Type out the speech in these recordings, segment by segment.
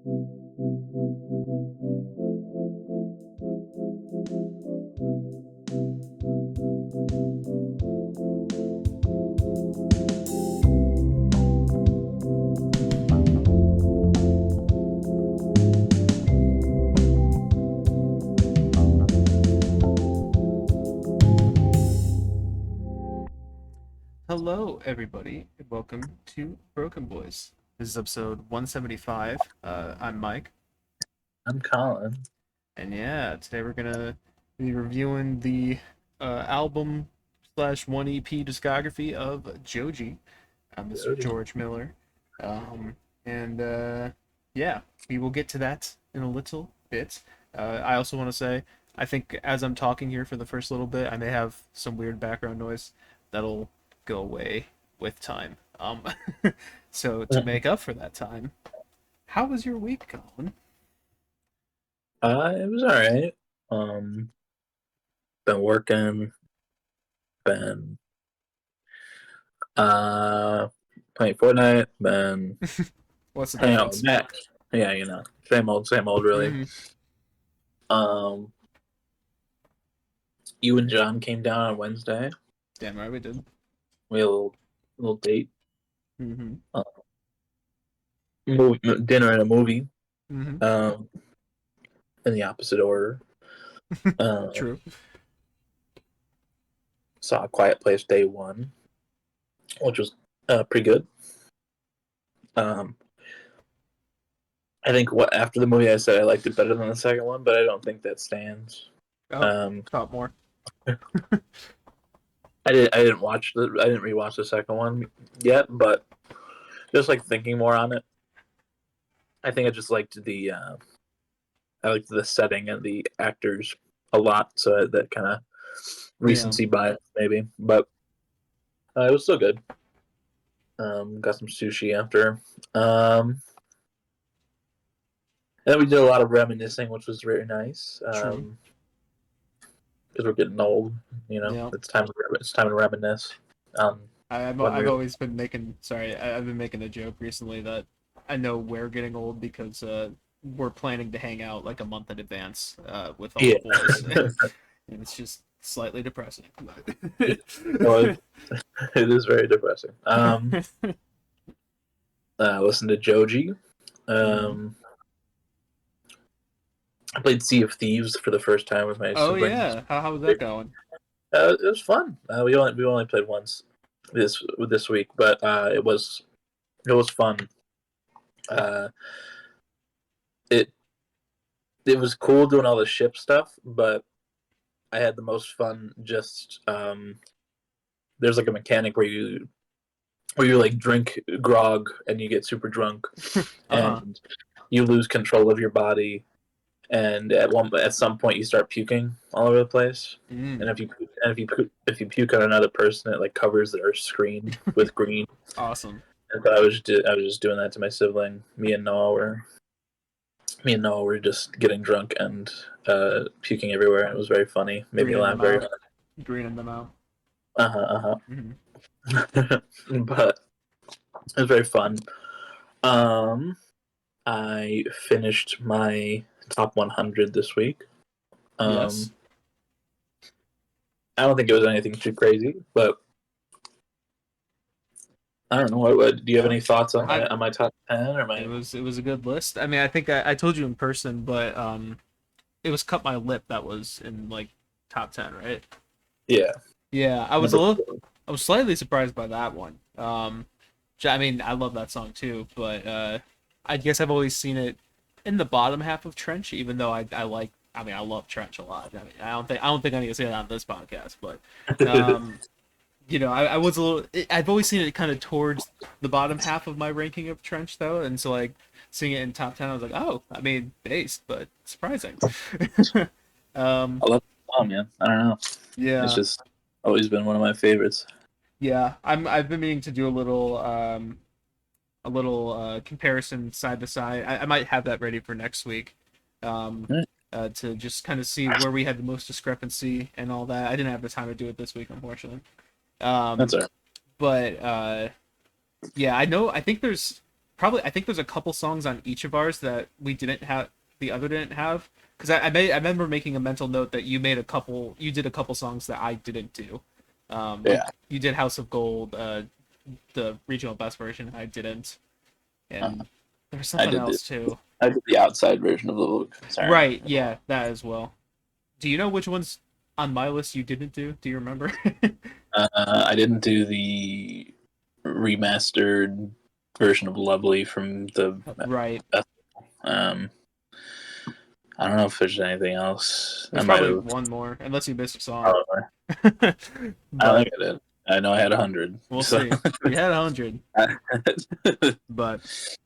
Hello, everybody, and welcome to BrokeN Boys. This is episode 175. I'm Mike, I'm Colin. and yeah, today we're gonna be reviewing the album slash one EP discography of Joji, Mr. Joji. George Miller, and yeah, we will get to that in a little bit. I also want to say, I think as I'm talking here for the first little bit, I may have some weird background noise that'll go away with time. So to make up for that time, how was your week, Colin? It was alright. Been working, been playing Fortnite, been What's the hanging out with difference? Mac. Yeah, same old, really. Mm-hmm. Um, you and John came down on Wednesday. Damn right we did. We had a little date, Mm-hmm. dinner and a movie. Mm-hmm. In the opposite order. True. Saw A Quiet Place day one, which was pretty good. I think after the movie I said I liked it better than the second one, but I don't think that stands. Oh, thought more. I didn't rewatch the second one yet, but just like thinking more on it, I think I just liked I liked the setting and the actors a lot, so that kind of recency bias maybe, but it was still good. Got some sushi after. And then we did a lot of reminiscing, which was very nice. True. Because we're getting old, Yeah. It's time to reminisce. I've always been making I've been making a joke recently that I know we're getting old because we're planning to hang out like a month in advance with all the boys. And it's just slightly depressing. Well, it is very depressing. Listen to Joji. I played Sea of Thieves for the first time with my siblings. Yeah, how was that going? It was fun. We only played once this week, but it was fun. It was cool doing all the ship stuff, but I had the most fun just there's like a mechanic where you like drink grog and you get super drunk and you lose control of your body, and at some point you start puking all over the place. And if you puke on another person, it like covers their screen with green. Awesome. And so I was just doing that to my sibling. Me and Noah were just getting drunk and puking everywhere. It was very funny. Made me laugh very hard. Greening them out. Mm-hmm. But it was very fun. I finished my top 100 this week. Yes. I don't think it was anything too crazy, but I don't know. What do you have any thoughts on my top 10 or my? It was a good list. I mean, I think I told you in person, but it was Cut My Lip that was in like top 10, right? Yeah. Yeah, I was slightly surprised by that one. I mean, I love that song too, but I guess I've always seen it in the bottom half of Trench, even though I love Trench a lot. I mean, I don't think I need to say that on this podcast, but I was a little. I've always seen it kind of towards the bottom half of my ranking of Trench, though, and so like seeing it in top 10, I was like, oh, I mean, based, but surprising. I love the song, man. I don't know. Yeah, it's just always been one of my favorites. Yeah, I've been meaning to do a little comparison side to side. I might have that ready for next week. To just kind of see where we had the most discrepancy and all that. I didn't have the time to do it this week, unfortunately. That's all right. But yeah, I think there's probably I think there's a couple songs on each of ours that we didn't have, the other didn't have. Because I remember making a mental note that you did a couple songs that I didn't do. Like Yeah. you did House of Gold, the regional best version. I didn't, Uh, and there was I something did the else too. I did the outside version of the Little Concern. Right, yeah, that as well. Do you know which ones on my list you didn't do? Do you remember? I didn't do the remastered version of Lovely from the Right. um I don't know if there's anything else. I There's might probably have. one more, unless you missed a song. Probably. I don't But think I did. I know I had 100. we'll So see. You had 100, but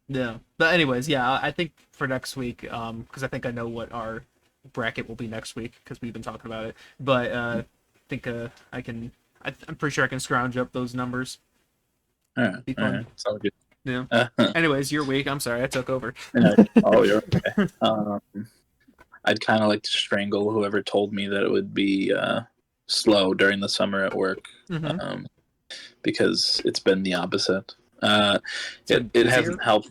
yeah. But anyways, yeah, I think for next week, because I think I know what our bracket will be next week because we've been talking about it. But I think I can. I'm pretty sure I can scrounge up those numbers. all right, Be all fun. right, sounds good. Yeah. Uh, Anyways, your week. I'm sorry, I took over. yeah. Oh, you're okay. I'd kind of like to strangle whoever told me that it would be slow during the summer at work, Mm-hmm. um, because it's been the opposite. Uh, It's been it busier. hasn't helped.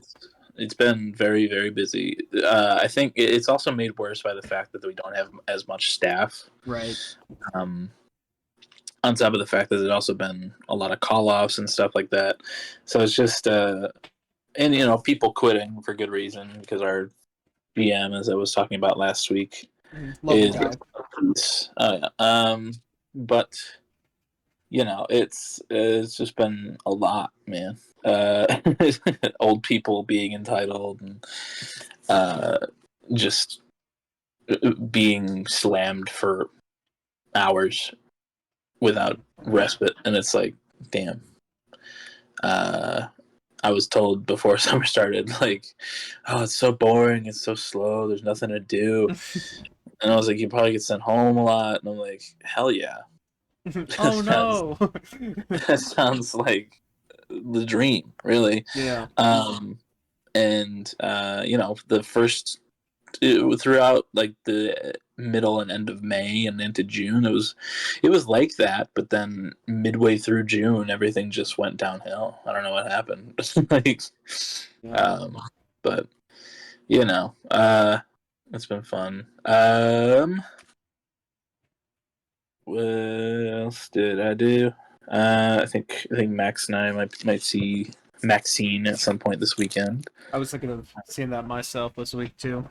It's been very, very busy. I think it's also made worse by the fact that we don't have as much staff. Right. Um, on top of the fact that there's also been a lot of call offs and stuff like that. So it's just, and people quitting for good reason because our GM, as I was talking about last week, Lovely is guy. yeah. But it's just been a lot, man. Old people being entitled and just being slammed for hours without respite, and it's like, damn. Uh, I was told before summer started, like, oh, it's so boring, it's so slow, there's nothing to do, and I was like, you probably get sent home a lot, and I'm like, hell yeah. that Oh sounds no. that sounds like the dream, really. Yeah. And the first throughout like the middle and end of May and into June, it was like that, but then midway through June, everything just went downhill. I don't know what happened. like, Yeah. um, but it's been fun. What else did I do? I think Max and I might see Maxine at some point this weekend. I was thinking of seeing that myself this week too.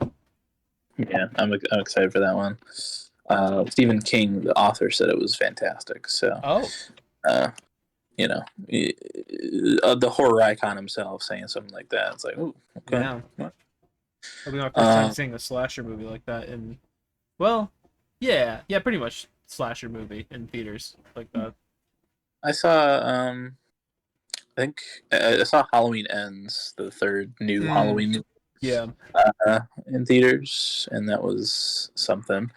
Yeah, I'm excited for that one. Stephen King, the author, said it was fantastic. So, Oh, uh, the horror icon himself saying something like that, it's like, ooh, okay. yeah. It'll be my first time Um, seeing a slasher movie like that in, well, yeah, pretty much slasher movie in theaters like that. I saw, I think I saw Halloween Ends, the third new Mm, Halloween, yeah, in theaters, and that was something.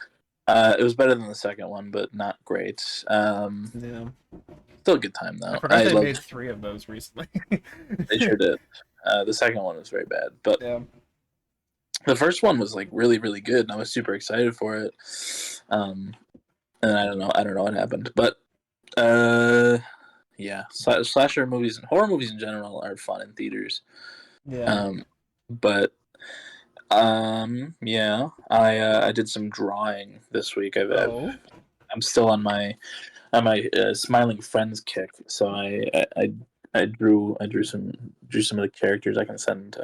It was better than the second one, but not great. yeah. Still a good time I though. forgot I they love. made three of those recently. They sure did. The second one was very bad, but Yeah. the first one was like really, really good, and I was super excited for it. Um, and I don't know what happened, but yeah, slasher movies and horror movies in general are fun in theaters. Yeah. Um, but yeah, I did some drawing this week. Oh, I'm still on my smiling friends kick, so I drew some of the characters. I can send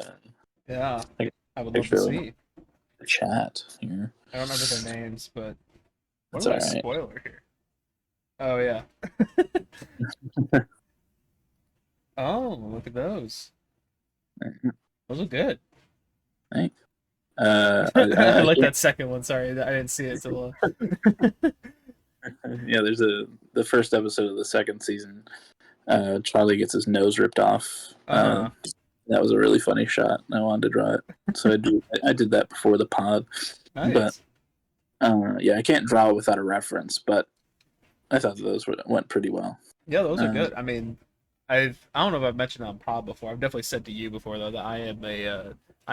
yeah. like I a would love to picture of them in see. the chat here. I don't remember their names, but what That's about all a right. spoiler here? Oh yeah. Oh, look at those. Those look good. Thanks. I I like can't. that second one. Sorry, I didn't see it till. Yeah, there's the first episode of the second season. Charlie gets his nose ripped off. Uh-huh. That was a really funny shot. I wanted to draw it, so I did that before the pod. But Nice. yeah, I can't draw without a reference. But I thought went pretty well. Yeah, those are Uh, good. I mean, I don't know if I've mentioned on pod before. I've definitely said to you before though that I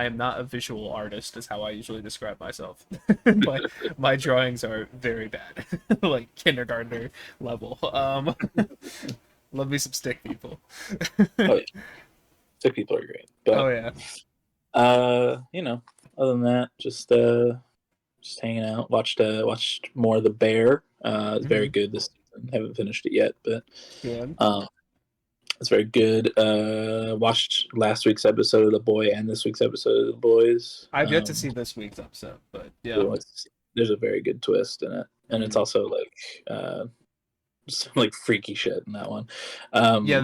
am not a visual artist is how I usually describe myself. My drawings are very bad. Like kindergartner level. Love me some stick people. oh, sick people are great. Oh But yeah. you know, other than that, just hanging out. Watched more of The Bear. It's very Hmm. good this season. Haven't finished it yet, but Good. um, it's very good. Watched last week's episode of The Boy and this week's episode of The Boys. I've yet to see this week's episode, but yeah. Well, there's a very good twist in it, and it's Mm. also like some like freaky shit in that one. Yeah, But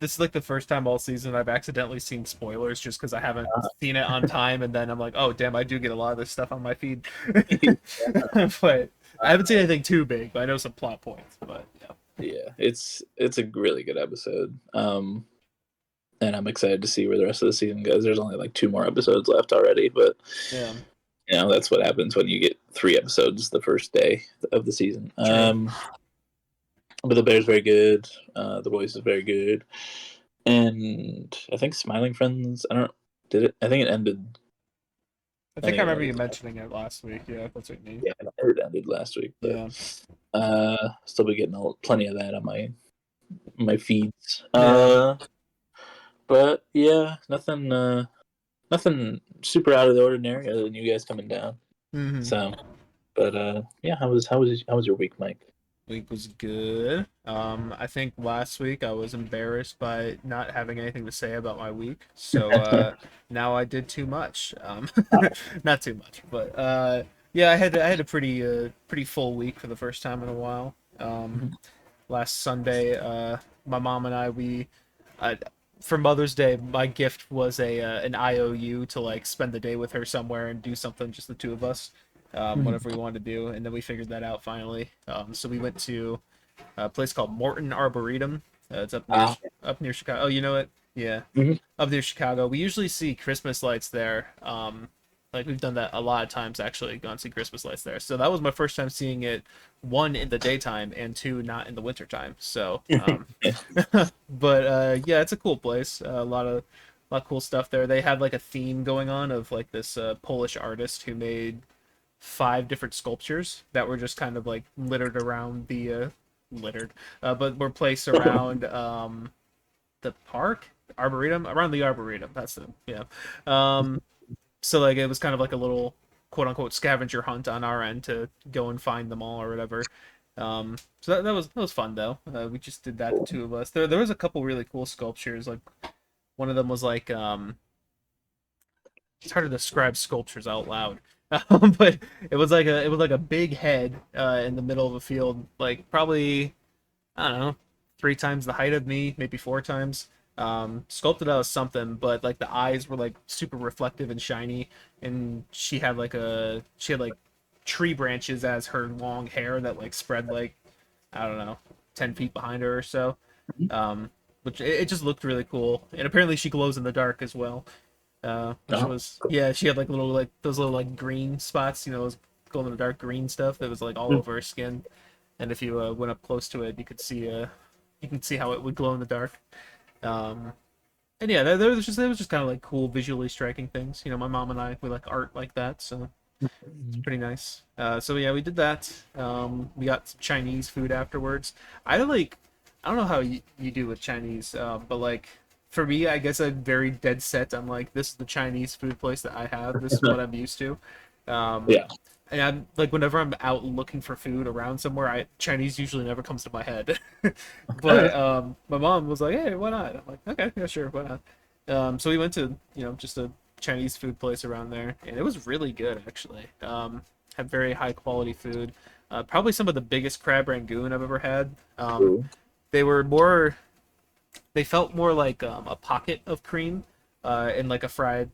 this is like the first time all season I've accidentally seen spoilers just because I haven't uh, seen it on time, and then I'm like, oh damn, I do get a lot of this stuff on my feed. yeah, But I haven't seen anything too big, but I know some plot points. But yeah. yeah, it's a really good episode. And I'm excited to see where the rest of the season goes. There's only like 2 more episodes left already, but Yeah. that's what happens when you get 3 episodes the first day of the season. True. But The Bear's very good. The Boys is very good, and I think Smiling Friends. I don't did it. I think it ended. I I think think I it remember you ended. mentioning it last week. Yeah, that's what you mean. Yeah, it ended last week, but Yeah. still be getting plenty of that on my feeds. Yeah. But yeah, nothing super out of the ordinary other than you guys coming down. Hmm. So, but yeah, how was your week, Mike? Week was good. I think last week I was embarrassed by not having anything to say about my week, so now I did too much. Not too much, but yeah, I had a pretty full week for the first time in a while. Last Sunday, my mom and uh, for Mother's Day, my gift was a an IOU to like spend the day with her somewhere and do something just the two of us, whatever we wanted to do, and then we figured that out finally. So we went to a place called Morton Arboretum. It's up near Chicago. Oh, you know it? Yeah, Mhm. up near Chicago. We usually see Christmas lights there. Like we've done that a lot of times actually, gone to see Christmas lights there. So that was my first time seeing it, one in the daytime and two not in the wintertime. So but yeah, it's a cool place. A lot of cool stuff there. They had like a theme going on of like this Polish artist who made 5 different sculptures that were just kind of like littered around the littered, but were placed around the park arboretum around the arboretum. That's the yeah. So like it was kind of like a little quote unquote scavenger hunt on our end to go and find them all or whatever. So that was fun though. We just did that, the two of us. There was a couple really cool sculptures. Like one of them was like it's hard to describe sculptures out loud. But it was like a big head in the middle of a field, like probably I don't know, 3 times the height of me, maybe 4 times. Sculpted out of something, but like the eyes were like super reflective and shiny, and she had like tree branches as her long hair that like spread like I don't know, 10 feet behind her or so. Which it just looked really cool, and apparently she glows in the dark as well. Which Oh, was cool. yeah, she had like little like those little like green spots, you know, those glow in the dark green stuff that was like all over her skin, and if you went up close to it, you can see how it would glow in the dark. Um, and yeah, there was just kind of like cool visually striking things. You know, my mom and I we like art like that, so it's pretty nice. So yeah, we did that. We got some Chinese food afterwards. I don't know how you do with Chinese, but like for me, I guess I'm very dead set. I'm like, this is the Chinese food place that I have. This is what I'm used to. Um, Yeah. and I'm like, whenever I'm out looking for food around somewhere, I Chinese usually never comes to my head. But my mom was like, "Hey, why not?" I'm like, "Okay, yeah, sure, why not?" So we went to just a Chinese food place around there, and it was really good actually. Had very high quality food. Probably some of the biggest crab rangoon I've ever had. Cool. They were more they felt more like a pocket of cream in like a fried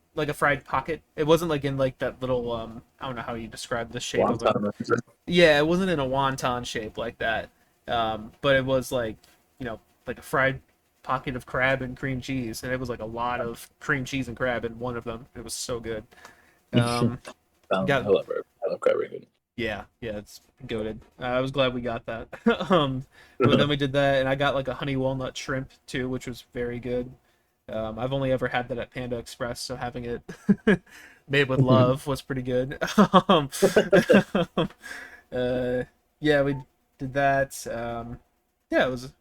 pocket. It wasn't like in like that little I don't know how you describe the shape of a Wonton. yeah, it wasn't in a wonton shape like that. But it was like like a fried pocket of crab and cream cheese, and it was like a lot of cream cheese and crab in one of them. It was so good. Um, I got love it. I love crab rangoon. yeah, yeah, it's goated. I was glad we got that. But then we did that, and I got like a honey walnut shrimp too, which was very good. I've only ever had that at Panda Express, so having it made with love was pretty good. Um, uh, yeah, we did that. Yeah, it was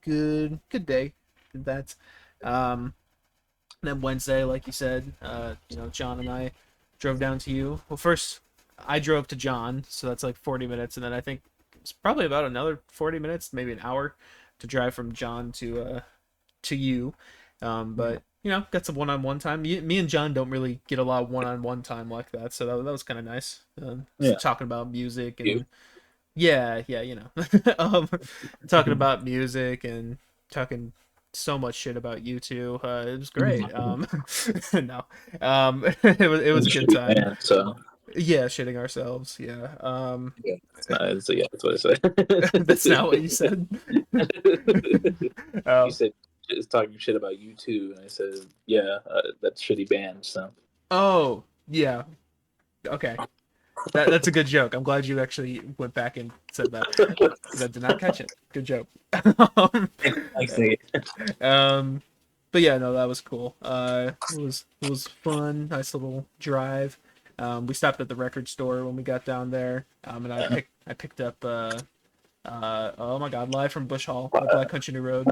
good day. Did that. Um, then Wednesday, like you said, John and I drove down to you. Well, first I drove to John, so that's like 40 minutes, and then I think it's probably about another 40 minutes, maybe an hour, to drive from John to you. But got some one-on-one time. Me and John don't really get a lot of one-on-one time like that, so that was kind of nice. Yeah. Talking about music You. and yeah, um, talking about music and talking so much shit about you two. It was great. No, it was a good Shitty time. band, so Yeah, shitting ourselves. Yeah. yeah, yeah, that's what I That's not what you said. said. You Oh, said it's talking shit about you too, and I said, yeah, that's shitty band. So oh, yeah. Okay. That's a good joke. I'm glad you actually went back and said that because I did not catch it. Good joke. um, I see. um, but yeah, no, that was cool. It was fun. Nice little drive. We stopped at the record store when we got down there. And I picked up oh my god, Live from Bush Hall by Black Country New Road.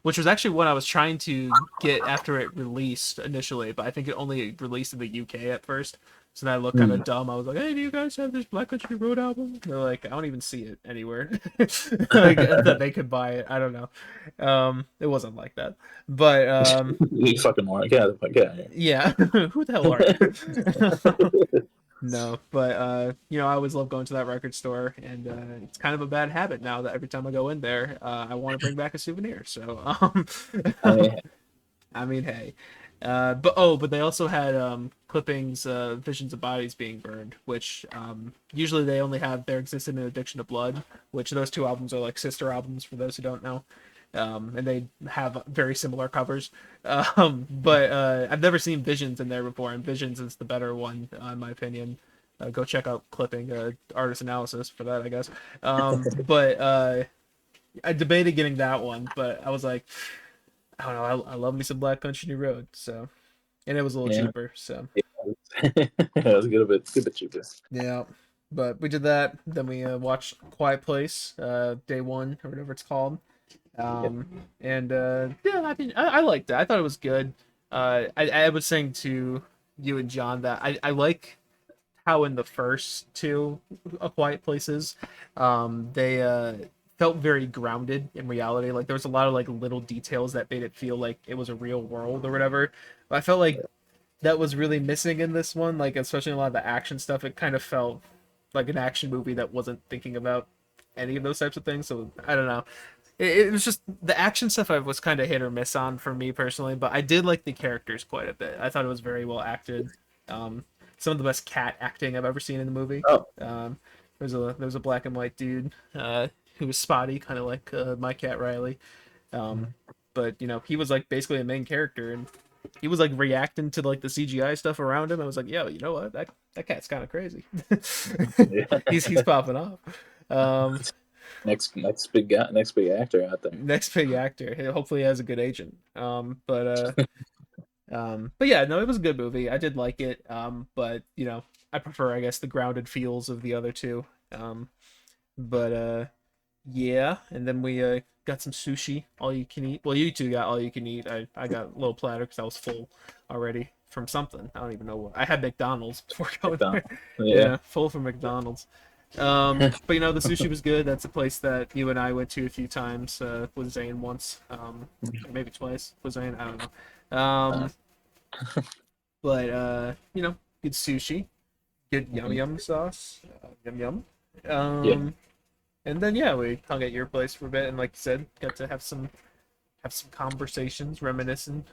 Which was actually what I was trying to get after it released initially, but I think it only released in the UK at first. So then I looked kind of dumb. I was like, "Hey, do you guys have this Black Country Road album?" And they're like, "I don't even see it anywhere like, that they could buy it." I don't know. It wasn't like that, but You fucking moron. Get yeah. Who the hell are you? No, but I always love going to that record store, and it's kind of a bad habit now that every time I go in there, I want to bring back a souvenir. So, I mean, I mean, hey, but they also had clippings, Visions of Bodies Being Burned, which usually they only have There Existed an Addiction to Blood, which those two albums are like sister albums for those who don't know. And they have very similar covers. But I've never seen Visions in there before, and Visions is the better one, in my opinion. Go check out clipping artist analysis for that, I guess. But I debated getting that one, but I was like, I don't know. I love me some Black Country New Road, so and it was a little yeah, cheaper, so it was a good bit cheaper. yeah. But we did that. Then we watched Quiet Place, day one or whatever it's called. Yeah. And yeah, I mean, I liked it. I thought it was good. I was saying to you and John that I like how in the first two A Quiet Places, they felt very grounded in reality. Like there was a lot of like little details that made it feel like it was a real world or whatever. But I felt like that was really missing in this one. Like especially a lot of the action stuff, it kind of felt like an action movie that wasn't thinking about any of those types of things. So I don't know. It was just the action stuff I was kind of hit or miss on for me personally, but I did like the characters quite a bit. I thought it was very well acted. Um, some of the best cat acting I've ever seen in a movie. Oh, There's a black and white dude who was spotty, kind of like my cat Riley. Um, but he was like basically a main character, and he was like reacting to like the CGI stuff around him. I was like, yo, you know what? That cat's kind of crazy. yeah. He's popping off. Um, Next big guy, next big actor out there. Next big actor. Hopefully, he has a good agent. But yeah, no, it was a good movie. I did like it. But I prefer, I guess, the grounded feels of the other two. But yeah, and then we got some sushi, all you can eat. Well, you two got all you can eat. I got a little platter because I was full already from something. I don't even know what. I had McDonald's before going there. Yeah. Yeah, full from McDonald's. But the sushi was good. That's a place that you and I went to a few times with Zane once, or maybe twice with Zane. I don't know. But good sushi, good yum yum sauce, yum yum. Yeah. And then yeah, we hung at your place for a bit, and like you said, got to have some conversations, reminiscing,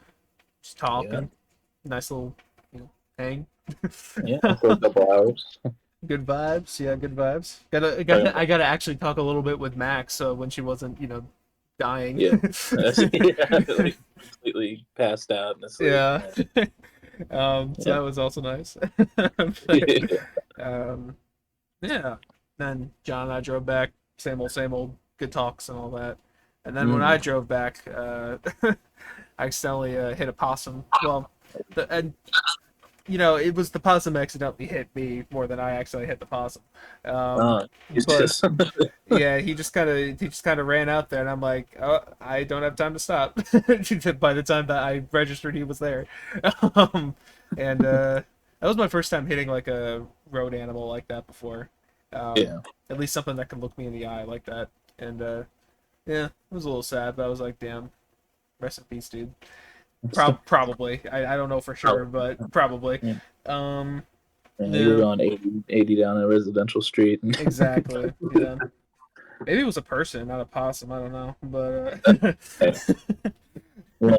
just talking. Nice little hang. Yeah, for a couple hours. Good vibes, yeah, good vibes. I gotta actually talk a little bit with Max, when she wasn't, dying. Yeah. Yeah, like completely passed out in sleep. Yeah. So Yeah. that was also nice. Yeah. um, yeah. Then John and I drove back, same old, good talks and all that. And then when I Mm. drove back, I accidentally hit a possum. Well, and it was the possum accidentally hit me more than I actually hit the possum. Um, Oh, he's but just yeah, he just kind of ran out there, and I'm like, oh, I don't have time to stop. By the time that I registered, he was there. Um, and that was my first time hitting like a road animal like that before. Um, yeah. at least something that can look me in the eye like that. And yeah, it was a little sad, but I was like, damn, rest in peace, dude. Probably. I don't know for sure, Oh, but probably. yeah. Um, Yeah, you were yeah, going 80 down a residential street. exactly. Yeah. Maybe it was a person, not a possum. I don't know, but Yeah, well,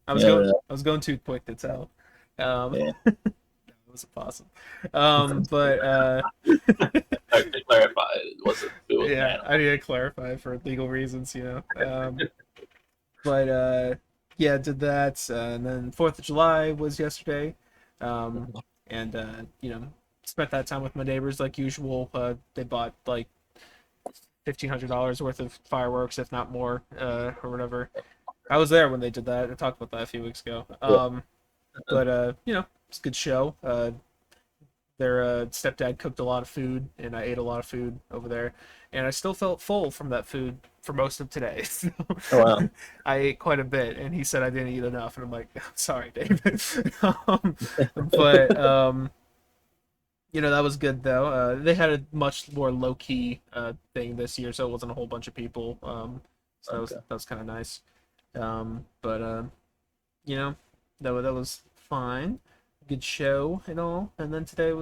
I was yeah, going. I was going too quick to tell. yeah. It was a possum. But To clarify, it wasn't an yeah, I animal. need to clarify for legal reasons, But yeah, did that, and then Fourth of July was yesterday, um, and spent that time with my neighbors like usual. They bought like $1,500 worth of fireworks, if not more, or whatever. I was there when they did that. I talked about that a few weeks ago. Yeah. But it's a good show. Their stepdad cooked a lot of food, and I ate a lot of food over there, and I still felt full from that food for most of today. So Oh, wow. I ate quite a bit, and he said I didn't eat enough, and I'm like, I'm sorry, David. um, but that was good though. They had a much more low key thing this year, so it wasn't a whole bunch of people. So Okay. that was kind of nice. But you know, that was fine. Good show and all. And then today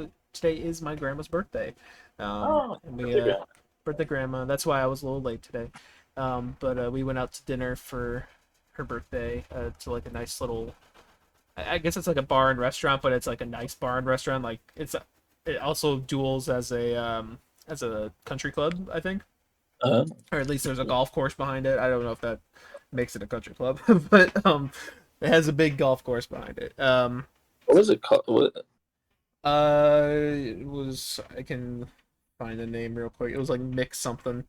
is my grandma's birthday. Oh, And we birthday girl. birthday grandma. That's why I was a little late today. But we went out to dinner for her birthday to like a nice little. I guess it's like a bar and restaurant, but it's like a nice bar and restaurant. Like it also duels as a country club, I think, Uh, or at least there's a golf course behind it. I don't know if that makes it a country club, but it has a big golf course behind it. what was it called? It was I can find the name real quick. It was like Mick something.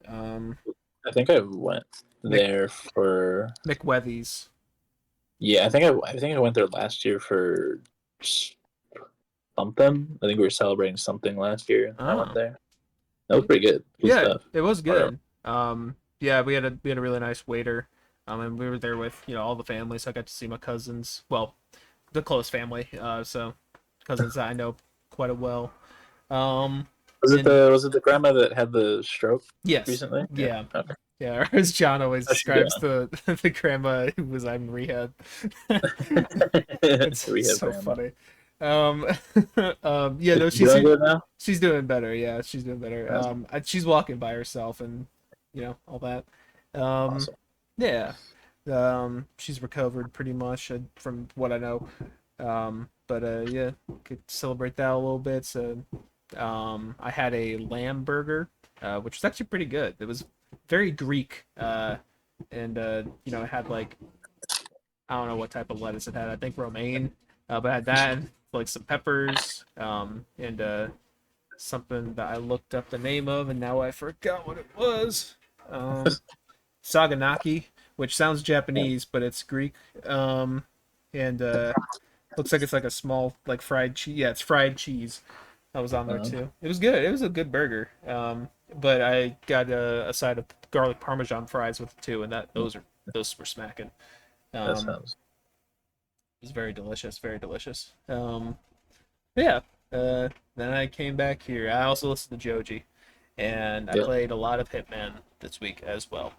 Um, I think I went Mick there for. McWethy's. Yeah, I think I went there last year for something. I think we were celebrating something last year. I went Oh, there. That was pretty good. Good yeah, stuff. it was Whatever. good. Yeah, we had a really nice waiter. And we were there with all the family, so I got to see my cousins. Well, the close family. So cousins that I know quite well. Um, Was it and the grandma that had the stroke yes, recently? Yeah. yeah, Okay. yeah. Or as John always How's she describes doing? the grandma who was on rehab. It's Rehab so grandma. funny. Um, yeah, no, Doing good now? she's doing better. Yeah, she's doing better. That's She's walking by herself and all that. Um, awesome. yeah. She's recovered pretty much from what I know. But yeah, could celebrate that a little bit. So, I had a lamb burger, which was actually pretty good. It was very Greek, and it had like I don't know what type of lettuce it had. I think romaine, but it had that, like some peppers, and something that I looked up the name of, and now I forgot what it was. Um, Saganaki, which sounds Yeah. Japanese, but it's Greek. And looks like it's like a small like fried cheese. Yeah, it's fried cheese. That was on there Uh, too. It was good. It was a good burger. But I got a side of garlic parmesan fries with it too, and those were smacking. that Um, sounds. it was very delicious, very delicious. But yeah. Then I came back here. I also listened to Joji, and I Yeah. played a lot of Hitman this week as well.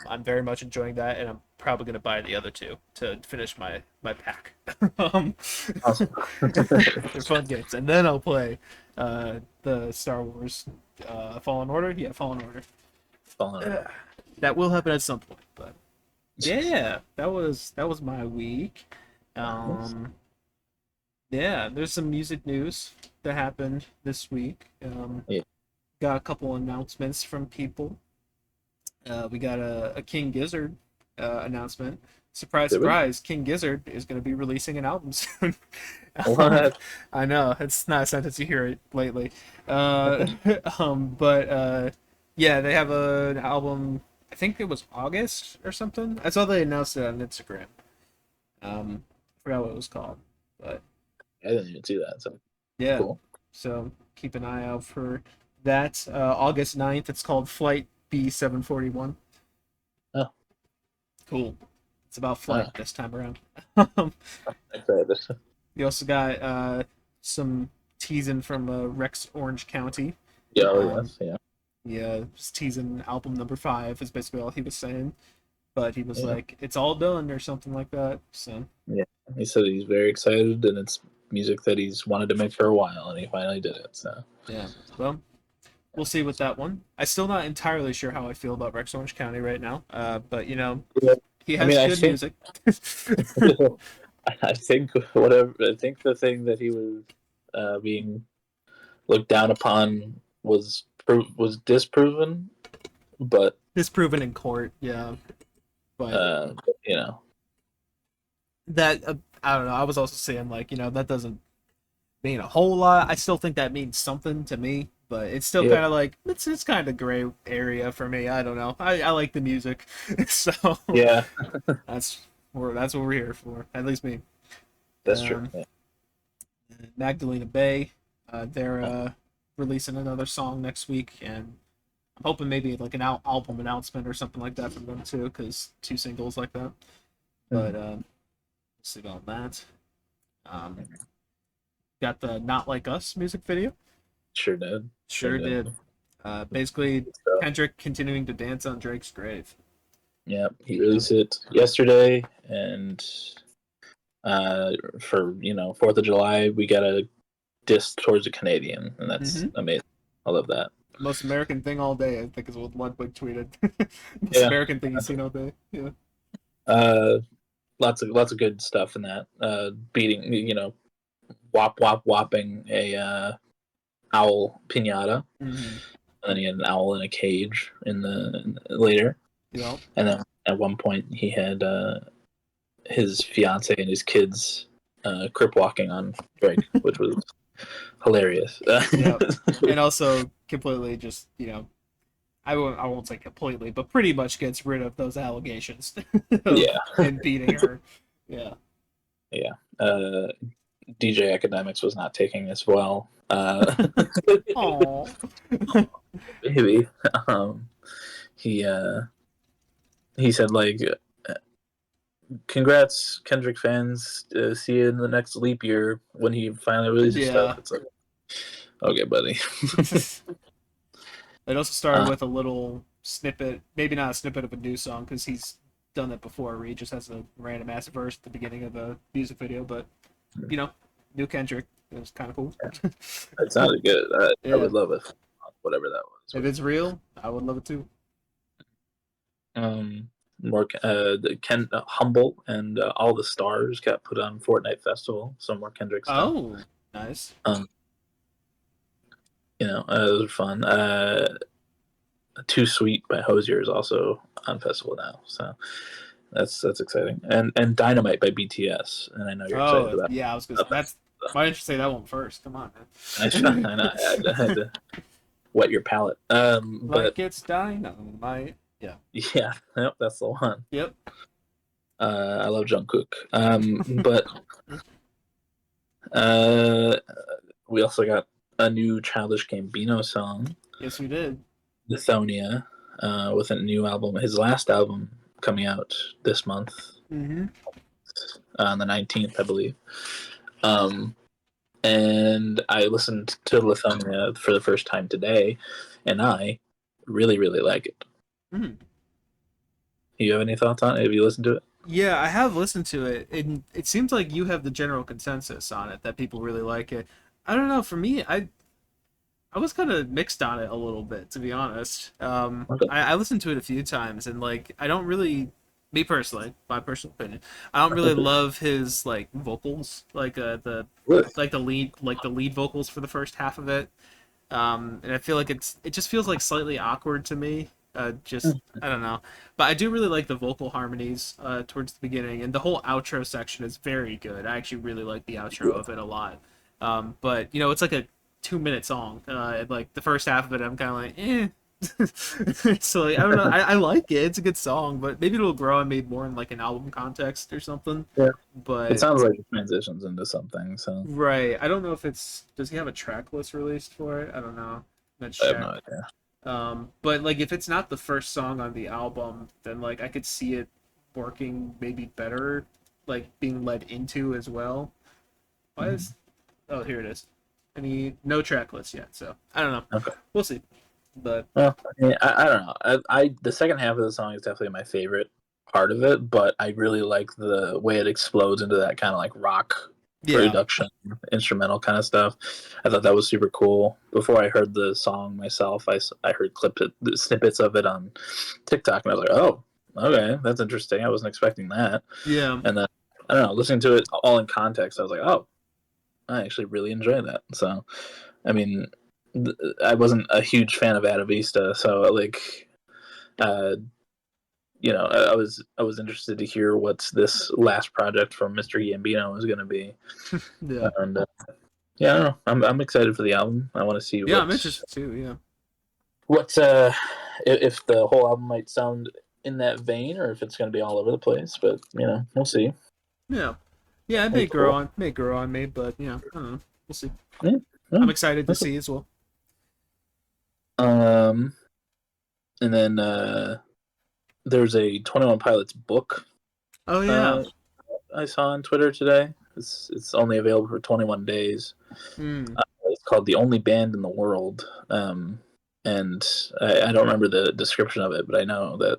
I'm very much enjoying that, and I'm probably gonna buy the other two to finish my pack. um, Awesome. they're fun games, and then I'll play the Star Wars Fallen Order. Yeah, Fallen Order. Falling Uh, over. that will happen at some point, but yeah, that was my week. Nice. Um, yeah, there's some music news that happened this week. Yeah. Got a couple announcements from people. We got a King Gizzard announcement. Surprise, Did we? surprise! King Gizzard is going to be releasing an album soon. um, What? I know it's not a sentence you hear it lately, uh, but yeah, they have an album. I think it was August or something. I saw they announced it on Instagram. I forgot what it was called, but I didn't even see that. So Yeah. cool. So keep an eye out for that. August 9th, it's called Flight B741. Oh, Cool. It's about oh, flight this time around. excited. You also got some teasing from Rex Orange County. Yeah, oh, Um, yes, yeah, yeah, just teasing album number 5 is basically all he was saying. But he was yeah, like, "It's all done" or something like that. So yeah. He said he's very excited, and it's music that he's wanted to make for a while, and he finally did it. So yeah, well, we'll see with that one. I'm still not entirely sure how I feel about Rex Orange County right now. But yeah. he I has mean, I good think music. I think whatever. I think the thing that he was being looked down upon was disproven, but Disproven in court, yeah. But uh, you know, that I don't know. I was also saying like that doesn't mean a whole lot. I still think that means something to me, but it's still yeah, kind of like it's kind of gray area for me. I don't know. I like the music, so yeah, that's that's what we're here for. At least me. that's true. Um, Yeah. Magdalena Bay, they're releasing another song next week, and I'm hoping maybe like an album announcement or something like that from them too, because 2 singles like that. But Mhm. let's see about that. Um, got the Not Like Us music video. Sure did. Sure Sure did. did. Basically, So, Kendrick continuing to dance on Drake's grave. yeah, he Yeah. released it yesterday, and for 4th of July, we got a diss towards a Canadian, and that's Mm-hmm. amazing. I love that. Most American thing all day, I think, is what Ludwig tweeted. Most Yeah, American thing he's seen all day. Yeah. uh, lots of good stuff in that. Beating, whopping a owl pinata, Mm-hmm. and then he had an owl in a cage later, Yep. and then at one point he had his fiance and his kids crip walking on Drake, which was hilarious. Yep. And also completely just I won't say completely, but pretty much gets rid of those allegations of Yeah, him beating her. Yeah. yeah. DJ Academics was not taking this well. Oh. Maybe um, he he said like, "Congrats, Kendrick fans! See you in the next leap year when he finally releases stuff." Yeah. It's like, okay, buddy. It also started uh, with a little snippet, maybe not a snippet of a new song because he's done that before, where he just has a random ass verse at the beginning of the music video. But you know, new Kendrick, it was kind of cool. it sounded good. I Yeah, would love it. Whatever that if was. it's real, I would love it too. More the Ken Humble and All the Stars got put on Fortnite Festival. Some more Kendrick stuff. Oh, nice. Um, it was fun. Too Sweet by Hosier is also on festival now, so that's exciting. And Dynamite by BTS, and I know you're excited Oh, about yeah, I was gonna. that. That's why didn't you say that one first? Come on, I man. know I had to wet your palate. But Like it's dynamite. Yeah. yeah, yep, that's the one. Yep. I love Jungkook. But uh, we also got a new Childish Gambino song, Yes, we did. Lithonia, with a new album. His last album coming out this month Mm-hmm. on the 19th, I believe. Um, and I listened to Lithonia for the first time today, and I really, really like it. Mm-hmm. You have any thoughts on it? Have you listened to it? Yeah, I have listened to it, and it seems like you have the general consensus on it that people really like it. I don't know. For me, I was kind of mixed on it a little bit, to be honest. Okay. I listened to it a few times, and like I don't really, me personally, my personal opinion, I don't really love his like vocals, like Really? like the lead vocals for the first half of it. And I feel like it just feels like slightly awkward to me. Just I don't know, but I do really like the vocal harmonies towards the beginning, and the whole outro section is very good. I actually really like the outro of it a lot. But it's like a 2 minute song. And like the first half of it, I'm kind of like, eh. So like, I don't know. I like it. It's a good song, but maybe it'll grow on me more in like an album context or something. Yeah. It But sounds like it transitions into something, so right, I don't know if it's does he have a track list released for it? I don't know. Let's I have no check. idea. But like if it's not the first song on the album, then like I could see it working maybe better, like being led into as well. Why Mhm. is oh here it is. Any no track list yet, so I don't know. Okay. We'll see. But Well, I don't know. I the second half of the song is definitely my favorite part of it, but I really like the way it explodes into that kind of like rock yeah. production, instrumental kind of stuff. I thought that was super cool. Before I heard the song myself, I heard snippets of it on TikTok, and I was like, oh, okay, that's interesting. I wasn't expecting that. Yeah. And then I don't know, listening to it all in context, I was like, oh, I actually really enjoy that. So, I mean, I wasn't a huge fan of Adavista, so like, uh, I was interested to hear what this last project from Mr. Gambino is going to be, Yeah. and yeah, I don't know. I'm excited for the album. I want to see Yeah, I'm interested too, yeah. what if the whole album might sound in that vein, or if it's going to be all over the place. But we'll see. Yeah. Yeah, it It'll be cool. may grow on me, but yeah, I don't know. We'll see. Yeah, yeah. I'm excited to see as well. Um, and then there's a 21 Pilots book Oh yeah. uh, I saw on Twitter today. It's only available for 21 days. Hmm. It's called "The Only Band in the World," and I don't remember the description of it, but I know that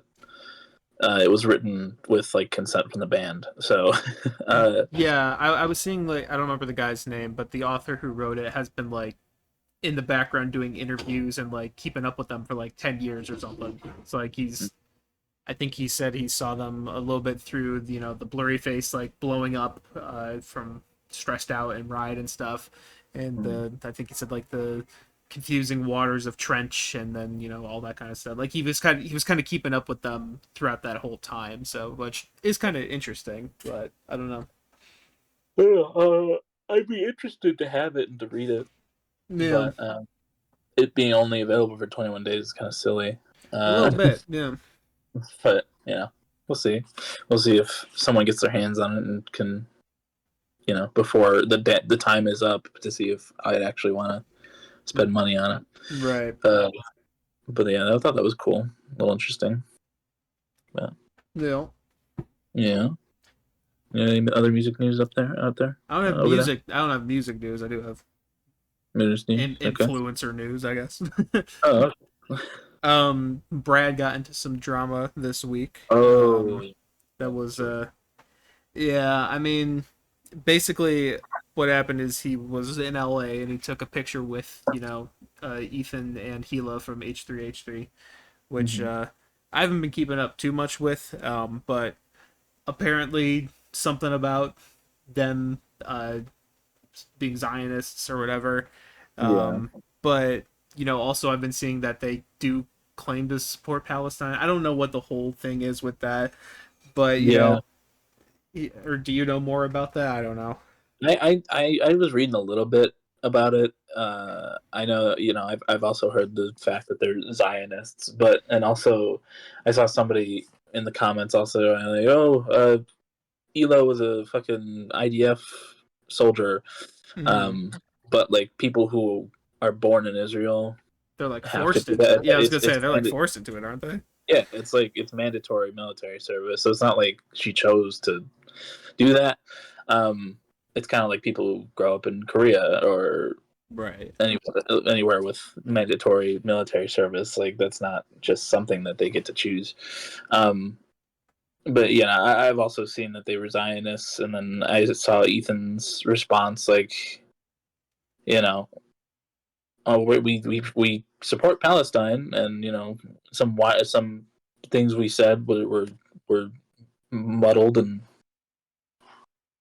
it was written with like consent from the band. So, Yeah, I was seeing like I don't remember the guy's name, but the author who wrote it has been like in the background doing interviews and like keeping up with them for like 10 years or something. So like he's I think he said he saw them a little bit through the blurry face like blowing up from stressed out and ride and stuff, and the I think he said like the confusing waters of Trench and then all that kind of stuff. Like he was kind of keeping up with them throughout that whole time. So which is kind of interesting, but I don't know. yeah, I'd be interested to have it and to read it, Yeah, but it being only available for 21 days is kind of silly. a little Uh, bit. Yeah, but we'll see. We'll see if someone gets their hands on it and can, before the time is up, to see if I'd actually want to spend money on it. right. But yeah, I thought that was cool, a little interesting. But Yeah. yeah, any other music news out there, I don't have over there? music. I don't have music news. I do have News news. Okay. influencer news, I guess. Oh. Brad got into some drama this week. Oh. That was yeah, I mean, basically what happened is he was in LA and he took a picture with, Ethan and Gila from H3H3, which Mm-hmm. I haven't been keeping up too much with, but apparently something about them being Zionists or whatever. Yeah. But also I've been seeing that they do claim to support Palestine. I don't know what the whole thing is with that, but Yeah. or do you know more about that? I don't know. I was reading a little bit about it. I know, I've also heard the fact that they're Zionists, but and also I saw somebody in the comments also like, oh, Elo was a fucking IDF soldier, Hmm. um, but like people who are born in Israel They're like have to forced do into that. it. Yeah, I was gonna say they're like forced into it, aren't they? Yeah, it's like it's mandatory military service, so it's not like she chose to do that. Um, it's kind of like people who grow up in Korea or Right. anywhere with mandatory military service. Like that's not just something that they get to choose. Um, but I've also seen that they were Zionists, and then I saw Ethan's response, like, you know, oh, we support Palestine, and some things we said were muddled and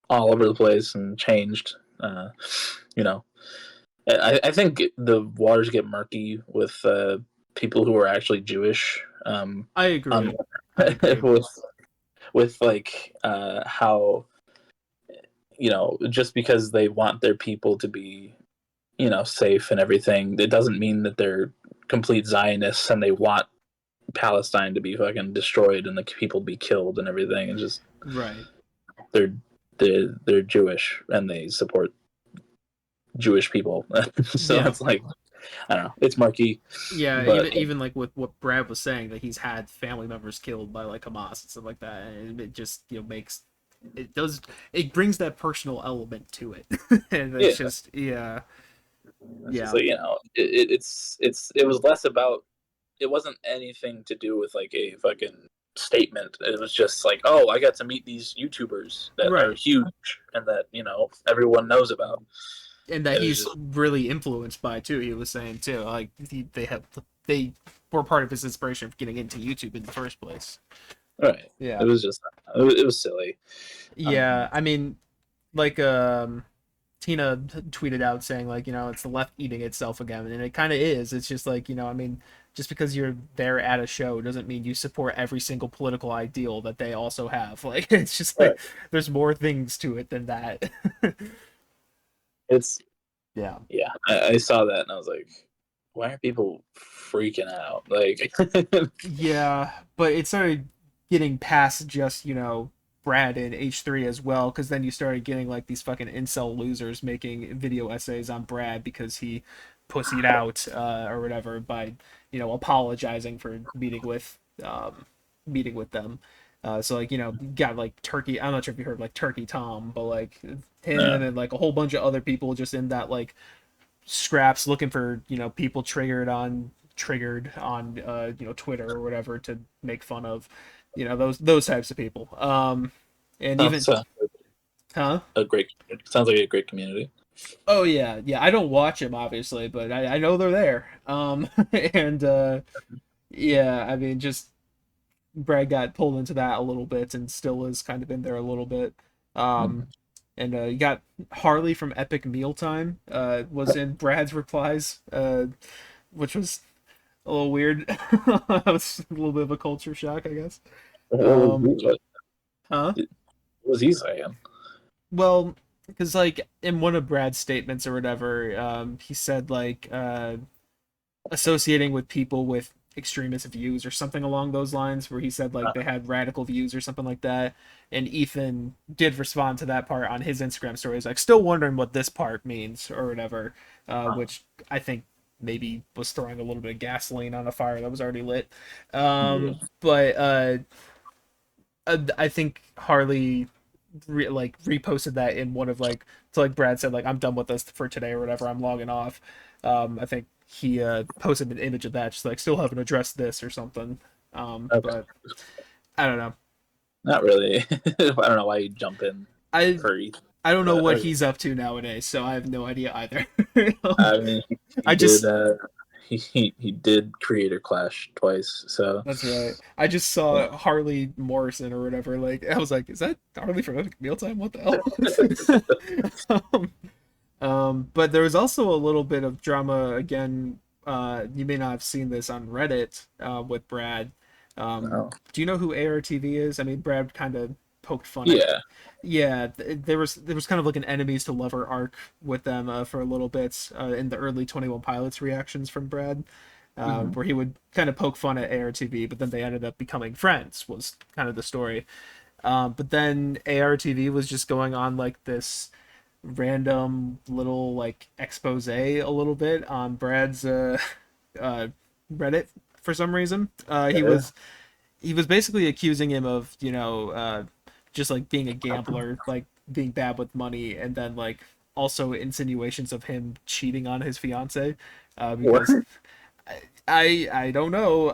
all over the place and changed. You know, I think the waters get murky with people who are actually Jewish. I On agree. I agree. with like how just because they want their people to be safe and everything, it doesn't mean that they're complete Zionists and they want Palestine to be fucking destroyed and the people to be killed and everything. It's just Right. they're they're Jewish and they support Jewish people. So Yeah. it's like I don't know. It's murky, Yeah, but even like with what Brad was saying, that he's had family members killed by like Hamas and stuff like that, and it just makes it does it brings that personal element to it, and yeah, it's just it's just yeah, like it was less about it wasn't anything to do with like a fucking statement. It was just like, oh, I got to meet these YouTubers that are right, huge and that everyone knows about. and that It was he's just really influenced by too. He was saying too, like they were part of his inspiration for getting into YouTube in the first place. right. It Yeah, was just it was silly. yeah. I mean, like Tina tweeted out saying like it's the left eating itself again, and it kind of is. It's just like I mean, just because you're there at a show doesn't mean you support every single political ideal that they also have. Like it's just like Right. there's more things to it than that. It's Yeah. yeah. I saw that and I was like, why are people freaking out? Like, Yeah, but it started getting past just, Brad and H3 as well, because then you started getting like these fucking incel losers making video essays on Brad because he pussied out or whatever by, apologizing for meeting with them. So like, you got like Turkey. I'm not sure if you heard like Turkey Tom, but like him no, and like a whole bunch of other people just in that like scraps looking for people triggered on Twitter or whatever to make fun of those types of people and even sounds huh a great sounds like a great community. oh yeah, I don't watch them obviously, but I know they're there and yeah, I mean, just Brad got pulled into that a little bit and still is kind of in there a little bit. Mm. um and you got Harley from Epic Mealtime was in Brad's replies, which was a little weird. That was a little bit of a culture shock, I guess. What Um, huh? was he saying? Well, because like in one of Brad's statements or whatever, he said like associating with people with extremist views or something along those lines, where he said like they had radical views or something like that. And Ethan did respond to that part on his Instagram story. He's like, still wondering what this part means or whatever, which I think maybe was throwing a little bit of gasoline on a fire that was already lit. Yeah. But I think Harley like reposted that in one of like, so like Brad said like, I'm done with this for today or whatever, I'm logging off. I think he posted an image of that, just like, still haven't addressed this or something. Okay. But I don't know. Not really. I don't know why you jump in I for Ethan, I don't know but what he's up to nowadays, so I have no idea either. I mean, he I did. just He did Creator Clash twice. So That's right. I just saw Harley Morrison or whatever. Like I was like, is that Harley from Epic Mealtime? What the hell? But there was also a little bit of drama again. You may not have seen this on Reddit with Brad. no. Do you know who ARTV is? I mean, Brad kind of poked fun at. Yeah. Yeah, there was kind of like an enemies to lover arc with them for a little bit in the early 21 Pilots reactions from Brad, Mhm. where he would kind of poke fun at ARTV, but then they ended up becoming friends. Was kind of the story. But then ARTV was just going on like this random little like expose a little bit on Brad's uh, Reddit for some reason. Yeah. He was basically accusing him of just like being a gambler, like being bad with money, and then like also insinuations of him cheating on his fiance, What? because I don't know.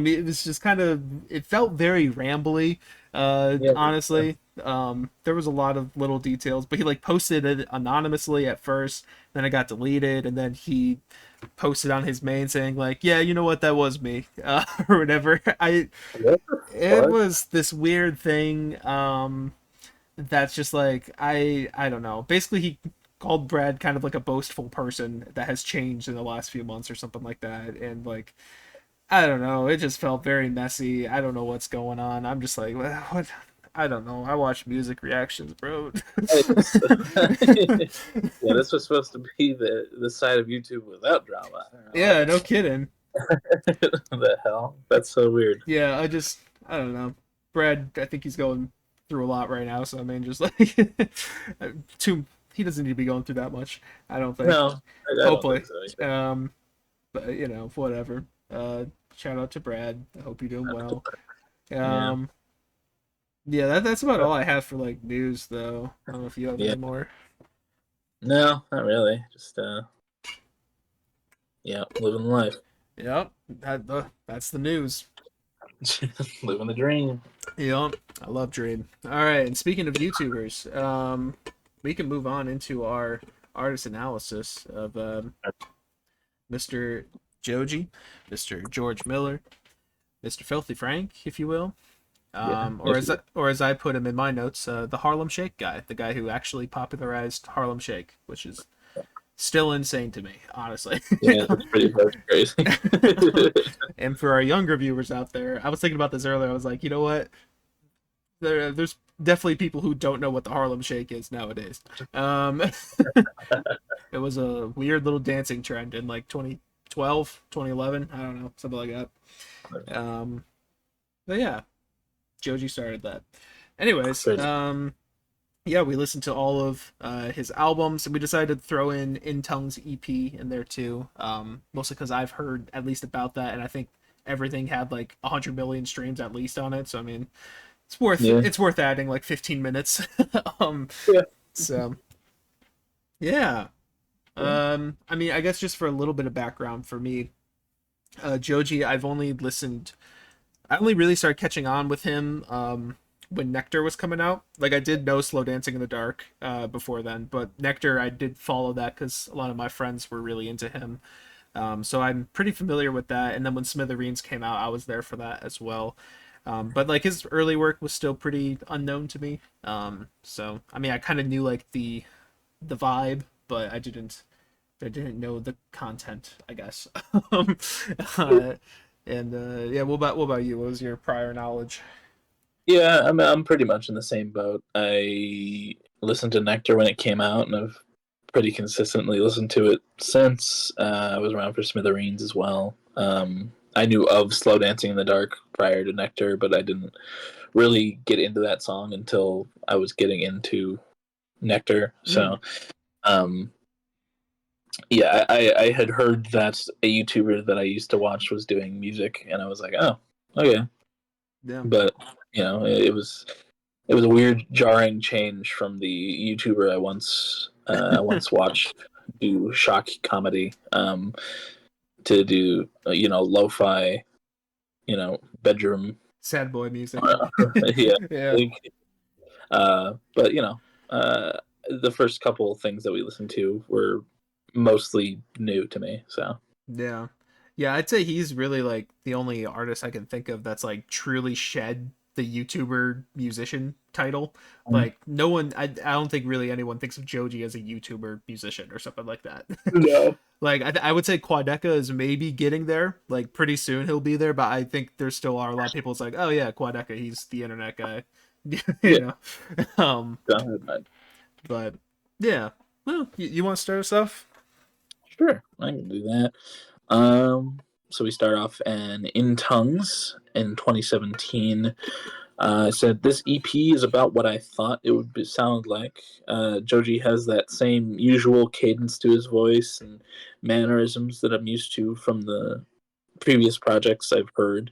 It was just kind of, it felt very rambly, Yeah. honestly. There was a lot of little details, but he like posted it anonymously at first, then it got deleted, and then he posted on his main saying like, yeah, you know what, that was me, or whatever. What the It fuck? was this weird thing. That's just like, I don't know. Basically, he called Brad kind of like a boastful person that has changed in the last few months or something like that, and like, I don't know. It just felt very messy. I don't know what's going on. I'm just like, "Well, what? I don't know. I watch music reactions, bro." It's- yeah, this was supposed to be the side of YouTube without drama. I don't know. Yeah, no kidding. The hell? That's so weird. Yeah, I don't know. Brad, I think he's going through a lot right now, so I mean, just like too, he doesn't need to be going through that much. I don't think. No, I don't Hopefully, think so either. um, but whatever. Shout out to Brad. I hope you're doing well. Yeah, Um, yeah, that's about all I have for like news, though. I don't know if you have yeah. any more. No, not really. Just yeah, living life, Yep, that's the news. living the dream. Yep, I love Dream. All right, and speaking of YouTubers, we can move on into our artist analysis of Mr. Joji, Mr. George Miller, Mr. Filthy Frank, if you will, Yeah, or as I put him in my notes, the Harlem Shake guy, the guy who actually popularized Harlem Shake, which is still insane to me, honestly. yeah, it's pretty fucking crazy. And for our younger viewers out there, I was thinking about this earlier. I was like, you know what? There's definitely people who don't know what the Harlem Shake is nowadays. Um, it was a weird little dancing trend in like 2012, 2011. I don't know, something like that. But yeah, Joji started that. Anyways, Crazy. yeah, we listened to all of his albums, and we decided to throw in Tongue's EP in there too. Mostly because I've heard at least about that, and I think everything had like 100 million streams at least on it. So I mean, Yeah, it's worth adding like 15 minutes. um, yeah. so yeah. Cool. I mean, I guess just for a little bit of background for me, Joji, I only really started catching on with him when Nectar was coming out. Like I did know Slow Dancing in the Dark before then, but Nectar I did follow that because a lot of my friends were really into him. So I'm pretty familiar with that. And then when Smithereens came out, I was there for that as well. But like his early work was still pretty unknown to me. So I mean, I kind of knew like the vibe, but I didn't know the content, I guess. um, uh, and yeah, what about you? What was your prior knowledge? Yeah, I'm pretty much in the same boat. I listened to Nectar when it came out, and I've pretty consistently listened to it since. I was around for Smithereens as well. I knew of Slow Dancing in the Dark prior to Nectar, but I didn't really get into that song until I was getting into Nectar. Mm, So, um, yeah, I had heard that a YouTuber that I used to watch was doing music, and I was like, oh, okay. yeah. But it was a weird, jarring change from the YouTuber I once watched do shock comedy to do lo-fi bedroom Sad boy music. yeah. Yeah. But the first couple of things that we listened to were mostly new to me. So Yeah. Yeah, I'd say he's really like the only artist I can think of that's like truly shed the YouTuber musician title. Like no one I don't think really anyone thinks of Joji as a YouTuber musician or something like that. no, Like I would say Quadeca is maybe getting there. Like pretty soon he'll be there, but I think there still are a lot of people. It's like, oh yeah, Quadeca, he's the internet guy, you yeah, know. Um, go ahead, man. but yeah. Well, you want to start us off? Sure, I can do that. Um, so we start off in tongues in 2017. I said this EP is about what I thought it would sound like. Joji has that same usual cadence to his voice and mannerisms that I'm used to from the previous projects I've heard.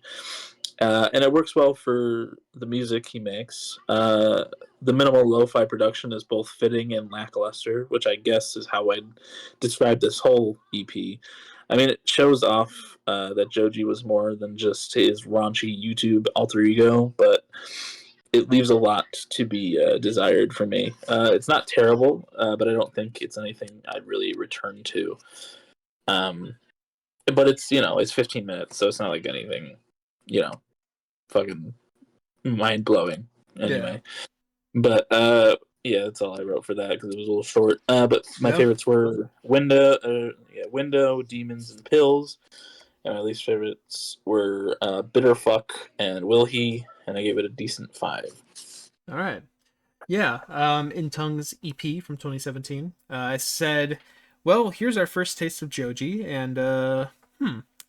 And it works well for the music he makes. The minimal lo-fi production is both fitting and lackluster, which I guess is how I'd describe this whole EP. I mean, it shows off that Joji was more than just his raunchy YouTube alter ego, but it leaves a lot to be desired for me. It's not terrible, but I don't think it's anything I'd really return to. Um, but it's 15 minutes, so it's not like anything, you know, fucking mind blowing. Yeah. Anyway, but yeah, that's all I wrote for that because it was a little short. But my Yeah. favorites were Window, Demons, and Pills. And my least favorites were Bitter Fuck and Will He, and I gave it a decent 5. All right. Yeah, in Tongue's EP from 2017, I said, "Well, here's our first taste of Joji," and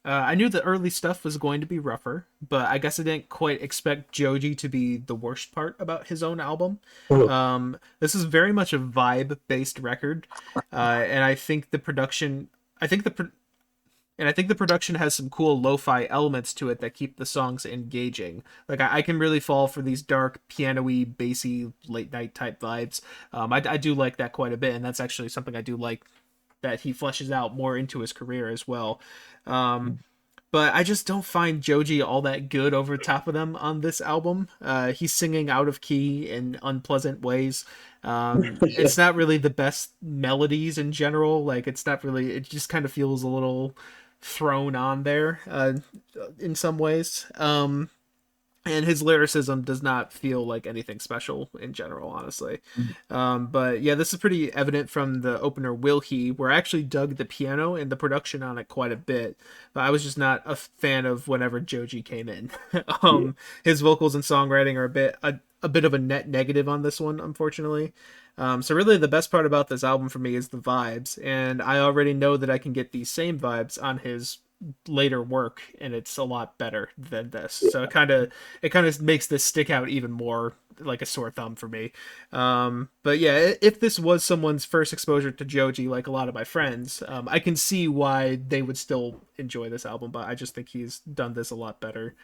I knew the early stuff was going to be rougher, but I guess I didn't quite expect Joji to be the worst part about his own album. Oh, This is very much a vibe-based record, and I think the production, I think the pro- and I think the production has some cool lo-fi elements to it that keep the songs engaging. Like I can really fall for these dark, piano-y, bassy, late night type vibes. I do like that quite a bit, and that's actually something I do like that he fleshes out more into his career as well. Um, but I just don't find Joji all that good over top of them on this album. He's singing out of key in unpleasant ways. yeah. It's not really the best melodies in general. Like it's not really. It just kind of feels a little thrown on there in some ways. And his lyricism does not feel like anything special in general, honestly. But yeah, this is pretty evident from the opener "Will He," where I actually dug the piano and the production on it quite a bit, but I was just not a fan of whenever Joji came in. Yeah. His vocals and songwriting are a bit of a net negative on this one, unfortunately. So really, the best part about this album for me is the vibes, and I already know that I can get these same vibes on his later work, and it's a lot better than this. So it kind of makes this stick out even more like a sore thumb for me. But yeah, if this was someone's first exposure to Joji, like a lot of my friends, I can see why they would still enjoy this album. But I just think he's done this a lot better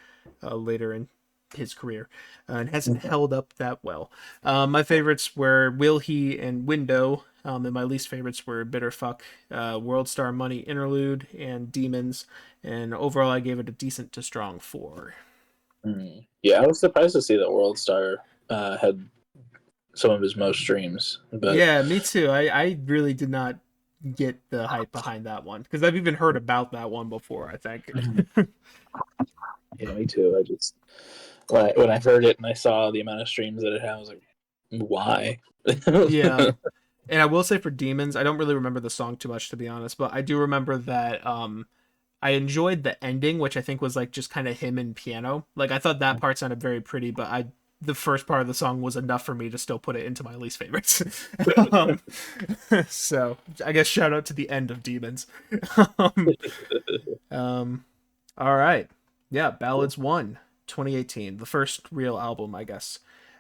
later in his career and hasn't held up that well. My favorites were Will He and Window. And my least favorites were Bitter Fuck, World Star Money Interlude, and Demons. And overall, I gave it a decent to strong 4. Yeah, I was surprised to see that World Star had some of his most streams, but Yeah, me too. I really did not get the hype behind that one because I've even heard about that one before, I think. yeah, me too. I just when I heard it and I saw the amount of streams that it had, I was like, why? Yeah. And I will say for Demons, I don't really remember the song too much to be honest, but I do remember that I enjoyed the ending, which I think was like just kind of him and piano. Like I thought that part sounded very pretty, but I the first part of the song was enough for me to still put it into my least favorites. um, so I guess shout out to the end of Demons. um, um, all right, yeah, Ballads 1, 2018, the first real album, I guess.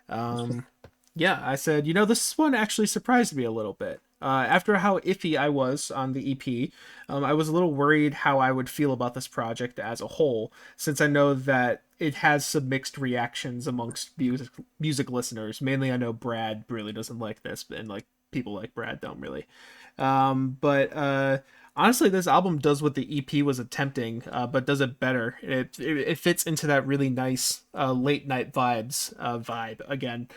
Um, yeah, I said, this one actually surprised me a little bit. After how iffy I was on the EP, I was a little worried how I would feel about this project as a whole, since I know that it has some mixed reactions amongst music listeners. Mainly, I know Brad really doesn't like this, and like people like Brad don't really. But honestly, this album does what the EP was attempting, but does it better. It fits into that really nice late night vibe again.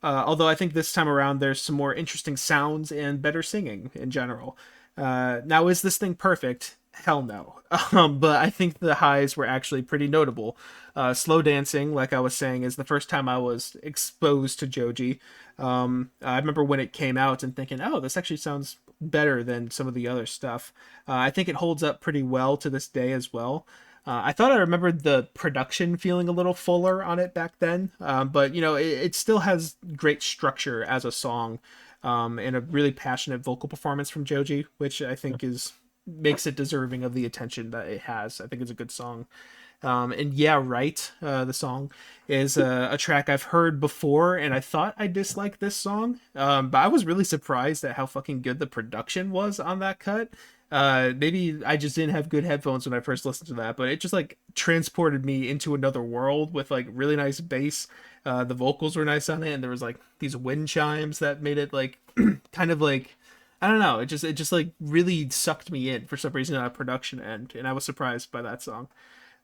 Although I think this time around there's some more interesting sounds and better singing in general. Now, is this thing perfect? Hell no. But I think the highs were actually pretty notable. Slow Dancing, like I was saying, is the first time I was exposed to Joji. I remember when it came out and thinking, oh, this actually sounds better than some of the other stuff. I think it holds up pretty well to this day as well. I thought I remembered the production feeling a little fuller on it back then, but it still has great structure as a song, and a really passionate vocal performance from Joji, which I think is makes it deserving of the attention that it has. I think it's a good song. And yeah, right. The song is a track I've heard before, and I thought I disliked this song, but I was really surprised at how fucking good the production was on that cut. Maybe I just didn't have good headphones when I first listened to that, but it just like transported me into another world with like really nice bass. The vocals were nice on it, and there was like these wind chimes that made it like kind of like I don't know. It just like really sucked me in for some reason on a production end, and I was surprised by that song.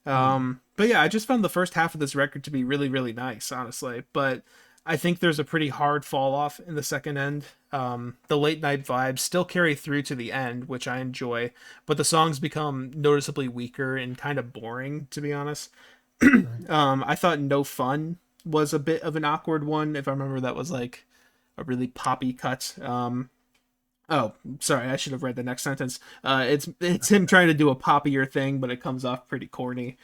But yeah, I just found the first half of this record to be really, really nice, honestly. But I think there's a pretty hard fall off in the second end. The late night vibes still carry through to the end, which I enjoy, but the songs become noticeably weaker and kind of boring, to be honest. I thought No Fun was a bit of an awkward one. If I remember, that was like a really poppy cut. Oh, sorry, I should have read the next sentence. It's him trying to do a poppier thing, but it comes off pretty corny.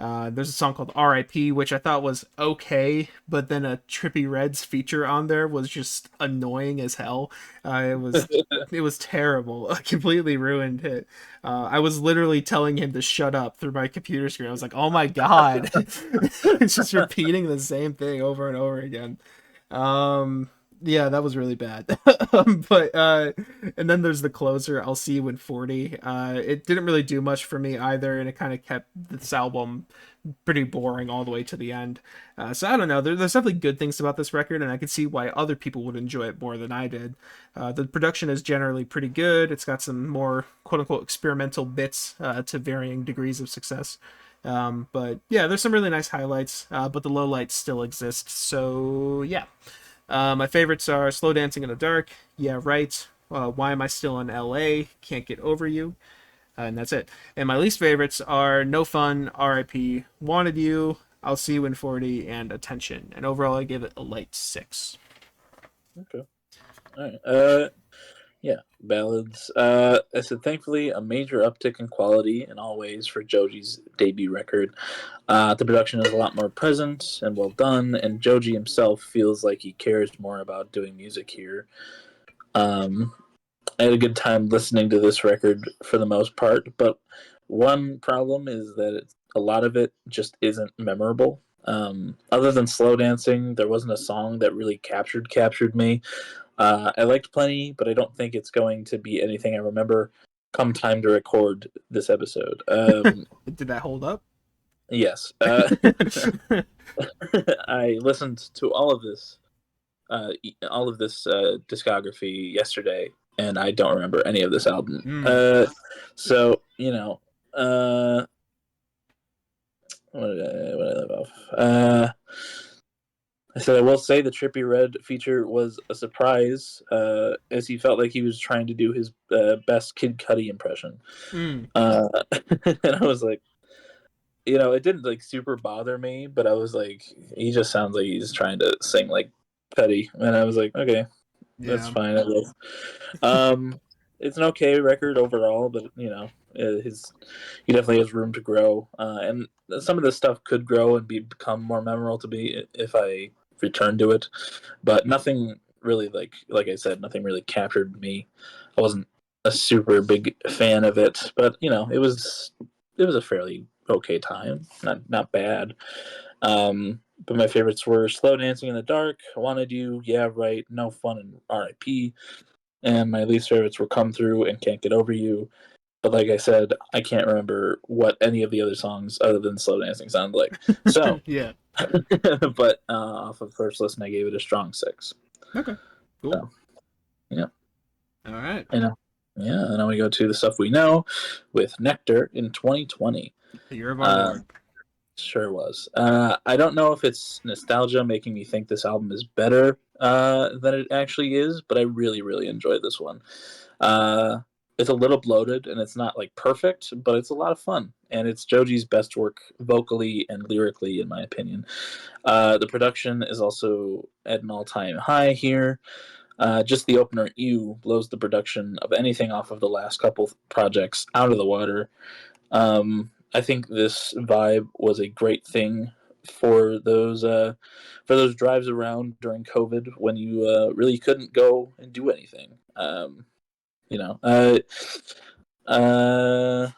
There's a song called R.I.P., which I thought was okay, but then a Trippy Red's feature on there was just annoying as hell. It was terrible. It completely ruined it. I was literally telling him to shut up through my computer screen. I was like, "Oh my god!" It's just repeating the same thing over and over again. Um, yeah, that was really bad. But and then there's the closer. I'll see you in 40. It didn't really do much for me either, and it kind of kept this album pretty boring all the way to the end. So I don't know. There's definitely good things about this record, and I could see why other people would enjoy it more than I did. The production is generally pretty good. It's got some more quote unquote experimental bits to varying degrees of success. But yeah, there's some really nice highlights, but the lowlights still exist. So yeah. My favorites are Slow Dancing in the Dark, Yeah, Right, Why Am I Still in LA, Can't Get Over You, and that's it. And my least favorites are No Fun, RIP, Wanted You, I'll See You in 40, and Attention. And overall, I give it a light 6. Okay. All right. Yeah, ballads. I said, thankfully, a major uptick in quality in all ways for Joji's debut record. The production is a lot more present and well done, and Joji himself feels like he cares more about doing music here. Um, I had a good time listening to this record for the most part, but one problem is that a lot of it just isn't memorable. Other than slow dancing, there wasn't a song that really captured me. I liked plenty, but I don't think it's going to be anything I remember come time to record this episode. Did that hold up? Yes, I listened to all of this discography yesterday, and I don't remember any of this album. Hmm. So what did I leave off? I said I will say the Trippy Red feature was a surprise, as he felt like he was trying to do his best Kid Cudi impression. Hmm. Uh, and I was like, it didn't like super bother me, but I was like, he just sounds like he's trying to sing like Petty, and I was like, okay, that's Yeah. fine, I guess. Um, it's an okay record overall, but his he definitely has room to grow, and some of this stuff could grow and become more memorable to me if I return to it. But nothing really like I said, nothing really captured me. I wasn't a super big fan of it, but it was a fairly okay time, not bad. But my favorites were Slow Dancing in the Dark, Wanted You, Yeah Right, No Fun, and R.I.P. And my least favorites were Come Through and Can't Get Over You. But like I said, I can't remember what any of the other songs other than Slow Dancing sound like. So, Yeah. but off of first listen, I gave it a strong 6. Okay. Cool. So, yeah. All right. And, yeah, and now we go to the stuff we know with Nectar in 2020. The year of our Uh, Lord. Sure was. I don't know if it's nostalgia making me think this album is better than it actually is, but I really, really enjoyed this one. Uh, it's a little bloated and it's not like perfect, but it's a lot of fun. And it's Joji's best work vocally and lyrically, in my opinion. The production is also at an all time high here. Just the opener "Ew" blows the production of anything off of the last couple projects out of the water. I think this vibe was a great thing for those drives around during COVID when you really couldn't go and do anything. You know, uh, uh,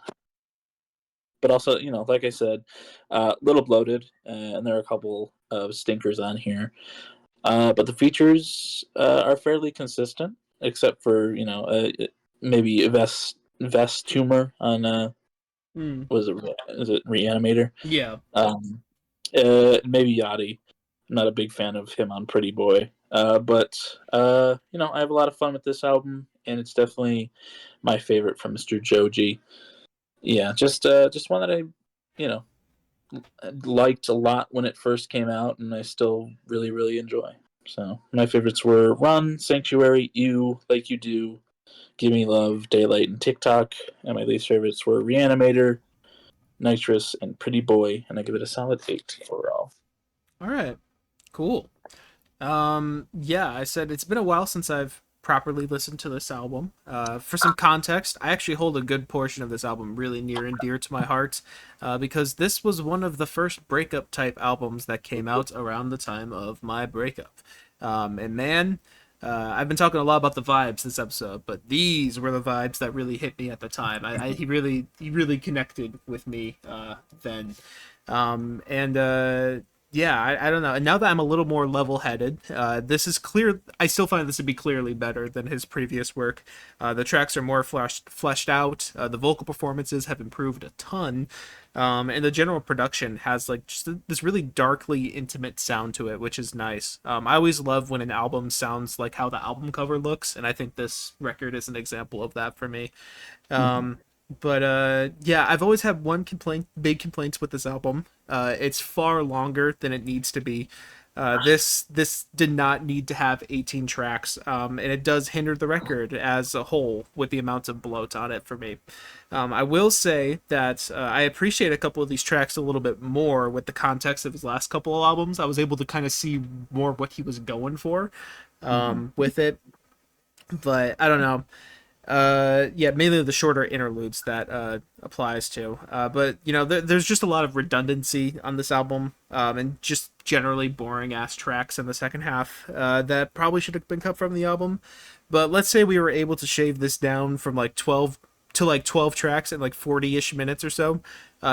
but also, like I said, a little bloated, and there are a couple of stinkers on here. But the features are fairly consistent, except for maybe Vest Tumor on Hmm. was it is it Reanimator? Yeah. Um, Maybe Yachty. I'm not a big fan of him on Pretty Boy, but I have a lot of fun with this album, and it's definitely my favorite from Mr. Joji. Yeah, just one that I you know liked a lot when it first came out, and I still really really enjoy. So my favorites were Run, Sanctuary, You, Like You Do, Give Me Love, Daylight, and TikTok, and my least favorites were Reanimator, Nitrous, and Pretty Boy, and I give it a solid 8 overall. All right. Cool. Yeah, I said it's been a while since I've properly listen to this album. For some context, I actually hold a good portion of this album really near and dear to my heart, because this was one of the first breakup type albums that came out around the time of my breakup. And man, I've been talking a lot about the vibes this episode, but these were the vibes that really hit me at the time. He really connected with me then. And yeah, I don't know. And now that I'm a little more level-headed, this is clear. I still find this to be clearly better than his previous work. The tracks are more fleshed out. The vocal performances have improved a ton. And the general production has like just this really darkly intimate sound to it, which is nice. I always love when an album sounds like how the album cover looks, and I think this record is an example of that for me. Um, but yeah, I've always had one big complaints with this album. It's far longer than it needs to be. This did not need to have 18 tracks, and it does hinder the record as a whole with the amount of bloat on it for me. I will say that I appreciate a couple of these tracks a little bit more with the context of his last couple of albums. I was able to kind of see more what he was going for with it, but I don't know. Yeah, mainly the shorter interludes that applies to. But you know, there's just a lot of redundancy on this album, and just generally boring ass tracks in the second half that probably should have been cut from the album. But let's say we were able to shave this down from like 12 to like 12 tracks in like 40-ish minutes or so.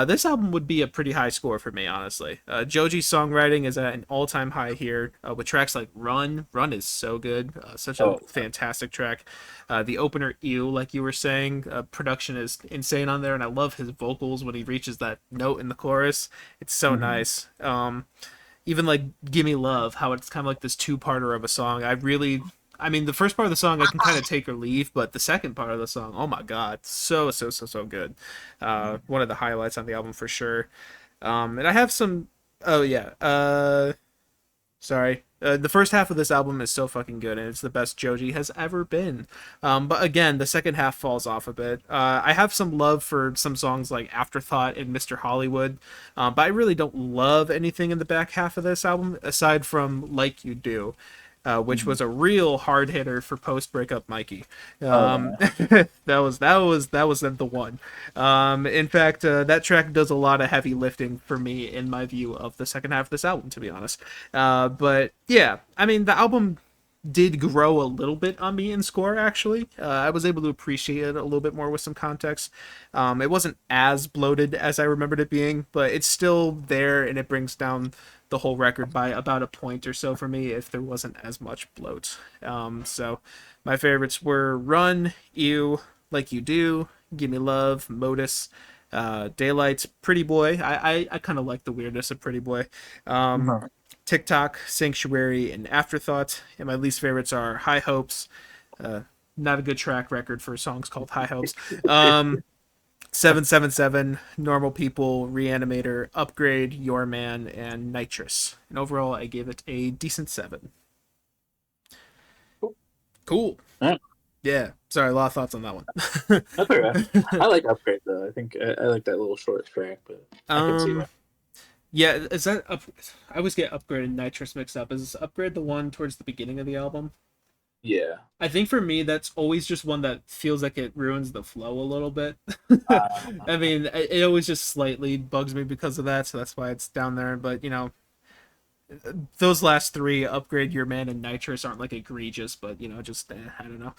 This album would be a pretty high score for me, honestly. Joji's songwriting is at an all-time high here, with tracks like Run. Run is so good. Such a fantastic track. The opener, Ew, like you were saying, production is insane on there, and I love his vocals when he reaches that note in the chorus. It's so nice. Even like Gimme Love, how it's kind of like this two-parter of a song. I mean, the first part of the song I can kind of take or leave, but the second part of the song, oh my god, so good. One of the highlights on the album for sure. And I have some. Oh yeah. Sorry. The first half of this album is so fucking good, and it's the best Joji has ever been. But again, the second half falls off a bit. I have some love for some songs like Afterthought and Mr. Hollywood, but I really don't love anything in the back half of this album aside from Like You Do. Which was a real hard hitter for post breakup Mikey. That was the one. In fact, that track does a lot of heavy lifting for me in my view of the second half of this album, to be honest. But yeah, I mean the album did grow a little bit on me in score actually. I was able to appreciate it a little bit more with some context. It wasn't as bloated as I remembered it being, but it's still there, and it brings down the whole record by about a point or so for me if there wasn't as much bloat. So my favorites were Run, Ew, Like You Do, Gimme Love, Modus, Daylight, Pretty Boy. I kind of like the weirdness of Pretty Boy. TikTok, Sanctuary, and Afterthought. And my least favorites are High Hopes. Not a good track record for songs called High Hopes. 777, Normal People, Reanimator, Upgrade, Your Man, and Nitrous. And overall, I gave it a decent 7. Cool. Yeah. Sorry, a lot of thoughts on that one. That's alright. I like Upgrade though. I think I like that little short track, but I can see that. Yeah, is that I always get Upgrade and Nitrous mixed up. Is Upgrade the one towards the beginning of the album? Yeah. I think for me, that's always just one that feels like it ruins the flow a little bit. I mean, it always just slightly bugs me because of that, so that's why it's down there. But, you know, those last three, Upgrade, Your Man, and Nitrous, aren't like egregious, but, you know, just, I don't know.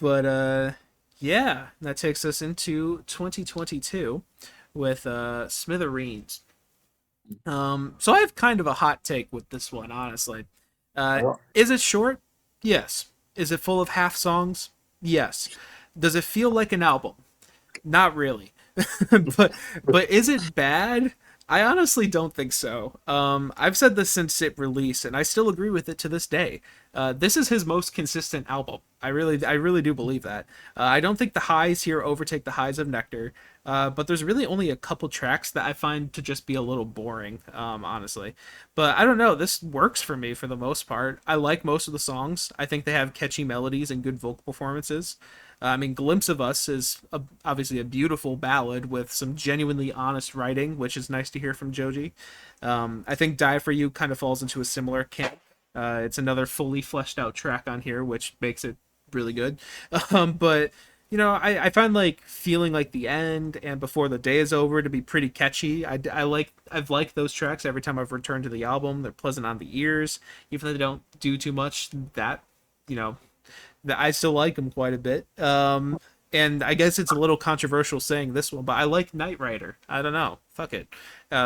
But, yeah, that takes us into 2022 with Smithereens. So I have kind of a hot take with this one, honestly. Is it short? Yes. Is it full of half songs? Yes. Does it feel like an album? Not really. but is it bad? I honestly don't think so. I've said this since it released, and I still agree with it to this day. This is his most consistent album. I really do believe that. I don't think the highs here overtake the highs of Nectar, but there's really only a couple tracks that I find to just be a little boring, honestly. But I don't know, this works for me for the most part. I like most of the songs. I think they have catchy melodies and good vocal performances. I mean, Glimpse of Us is obviously a beautiful ballad with some genuinely honest writing, which is nice to hear from Joji. I think Die For You kind of falls into a similar camp. It's another fully fleshed out track on here, which makes it really good. But I find like feeling like the end and before the day is over to be pretty catchy. I've liked those tracks every time I've returned to the album. They're pleasant on the ears, even though they don't do too much. You know, that I still like them quite a bit. And I guess it's a little controversial saying this one, but I like Knight Rider. I don't know. Fuck it.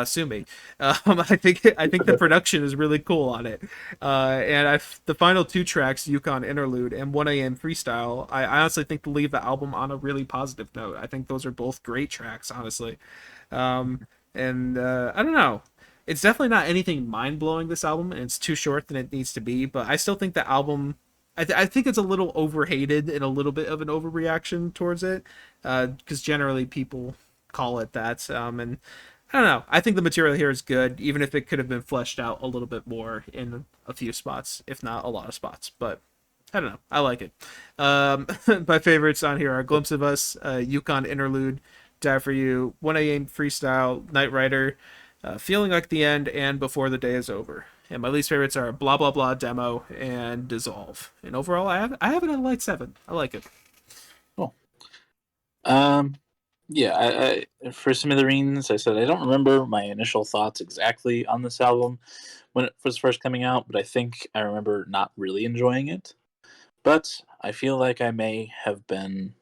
Sue me. I think the production is really cool on it. The final two tracks, Yukon Interlude and 1 a.m. Freestyle, I honestly think to leave the album on a really positive note. I think those are both great tracks, honestly. Um, and I don't know. It's definitely not anything mind blowing, this album, and it's too short than it needs to be. But I still think the album, I think it's a little overhated and a little bit of an overreaction towards it, because generally people call it that. And I don't know. I think the material here is good, even if it could have been fleshed out a little bit more in a few spots, if not a lot of spots. But I don't know. I like it. My favorites on here are Glimpse of Us, Yukon Interlude, Die for You, 1 a.m. Freestyle, Knight Rider, Feeling Like the End, and Before the Day is Over. And my least favorites are Blah Blah Blah Demo and Dissolve. And overall, I have it at a light 7. I like it. Cool. Um, yeah, for Smithereens, I said I don't remember my initial thoughts exactly on this album when it was first coming out, but I think I remember not really enjoying it. But I feel like I may have been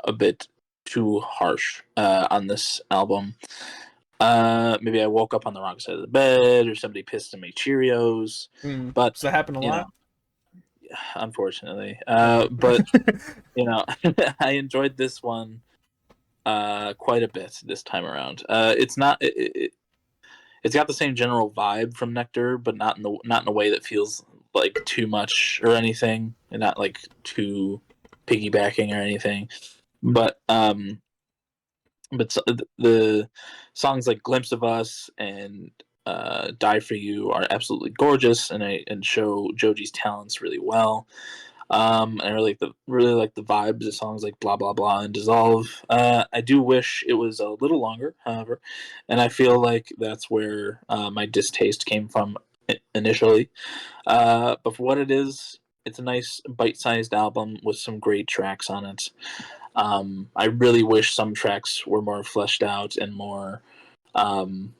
a bit too harsh on this album. Maybe I woke up on the wrong side of the bed, or somebody pissed in me Cheerios. But Does that happen a you know, lot? unfortunately, Okay. but I enjoyed this one quite a bit this time around. It's not it's got the same general vibe from Nectar, but not in a way that feels like too much or anything, and not like too piggybacking or anything. But the songs like "Glimpse of Us" and "Die for You" are absolutely gorgeous, and show Joji's talents really well. And I really like the vibes of songs like "Blah Blah Blah" and "Dissolve." I do wish it was a little longer, however, and I feel like that's where my distaste came from initially. But for what it is, it's a nice bite-sized album with some great tracks on it. I really wish some tracks were more fleshed out and more um,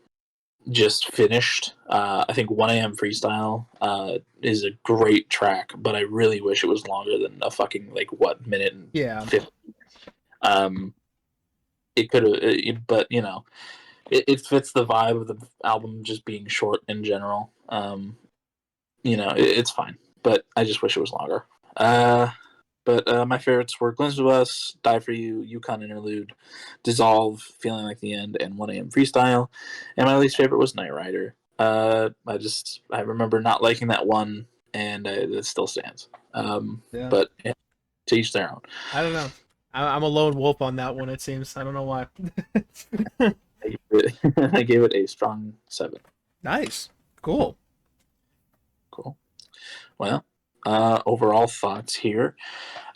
just finished. I think 1 a.m. Freestyle is a great track, but I really wish it was longer than a fucking like what minute and Yeah. 50. Um, it could have, but it fits the vibe of the album just being short in general. It's fine, but I just wish it was longer. But my favorites were Glimpse of Us, Die for You, Yukon Interlude, Dissolve, Feeling Like the End, and 1 a.m. Freestyle. And my least favorite was Knight Rider. I remember not liking that one, and it still stands. Yeah. But yeah, to each their own. I don't know. I'm a lone wolf on that one, it seems. I don't know why. I gave it a strong 7. Nice. Cool. Cool. Well, overall thoughts here.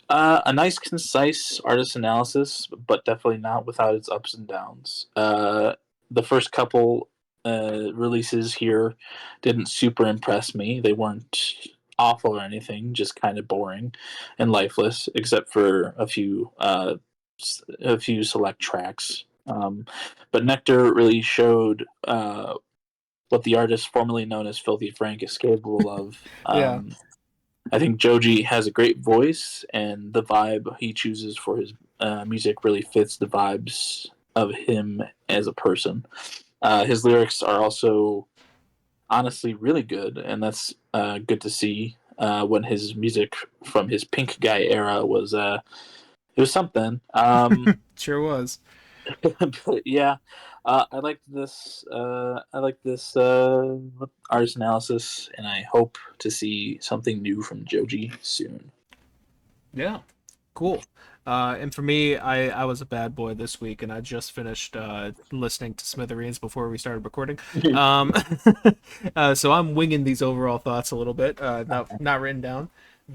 A nice, concise artist analysis, but definitely not without its ups and downs. The first couple releases here didn't super impress me. They weren't awful or anything, just kind of boring and lifeless, except for a few select tracks. But Nectar really showed what the artist formerly known as Filthy Frank is capable of. Yeah. I think Joji has a great voice, and the vibe he chooses for his music really fits the vibes of him as a person. His lyrics are also honestly really good, and that's good to see. When his music from his Pink Guy era it was something. Sure was. But yeah, I liked this. I like this artist analysis, and I hope to see something new from Joji soon. Yeah. Cool. And for me, I was a bad boy this week, and I just finished listening to Smithereens before we started recording. Um, so I'm winging these overall thoughts a little bit, not written down.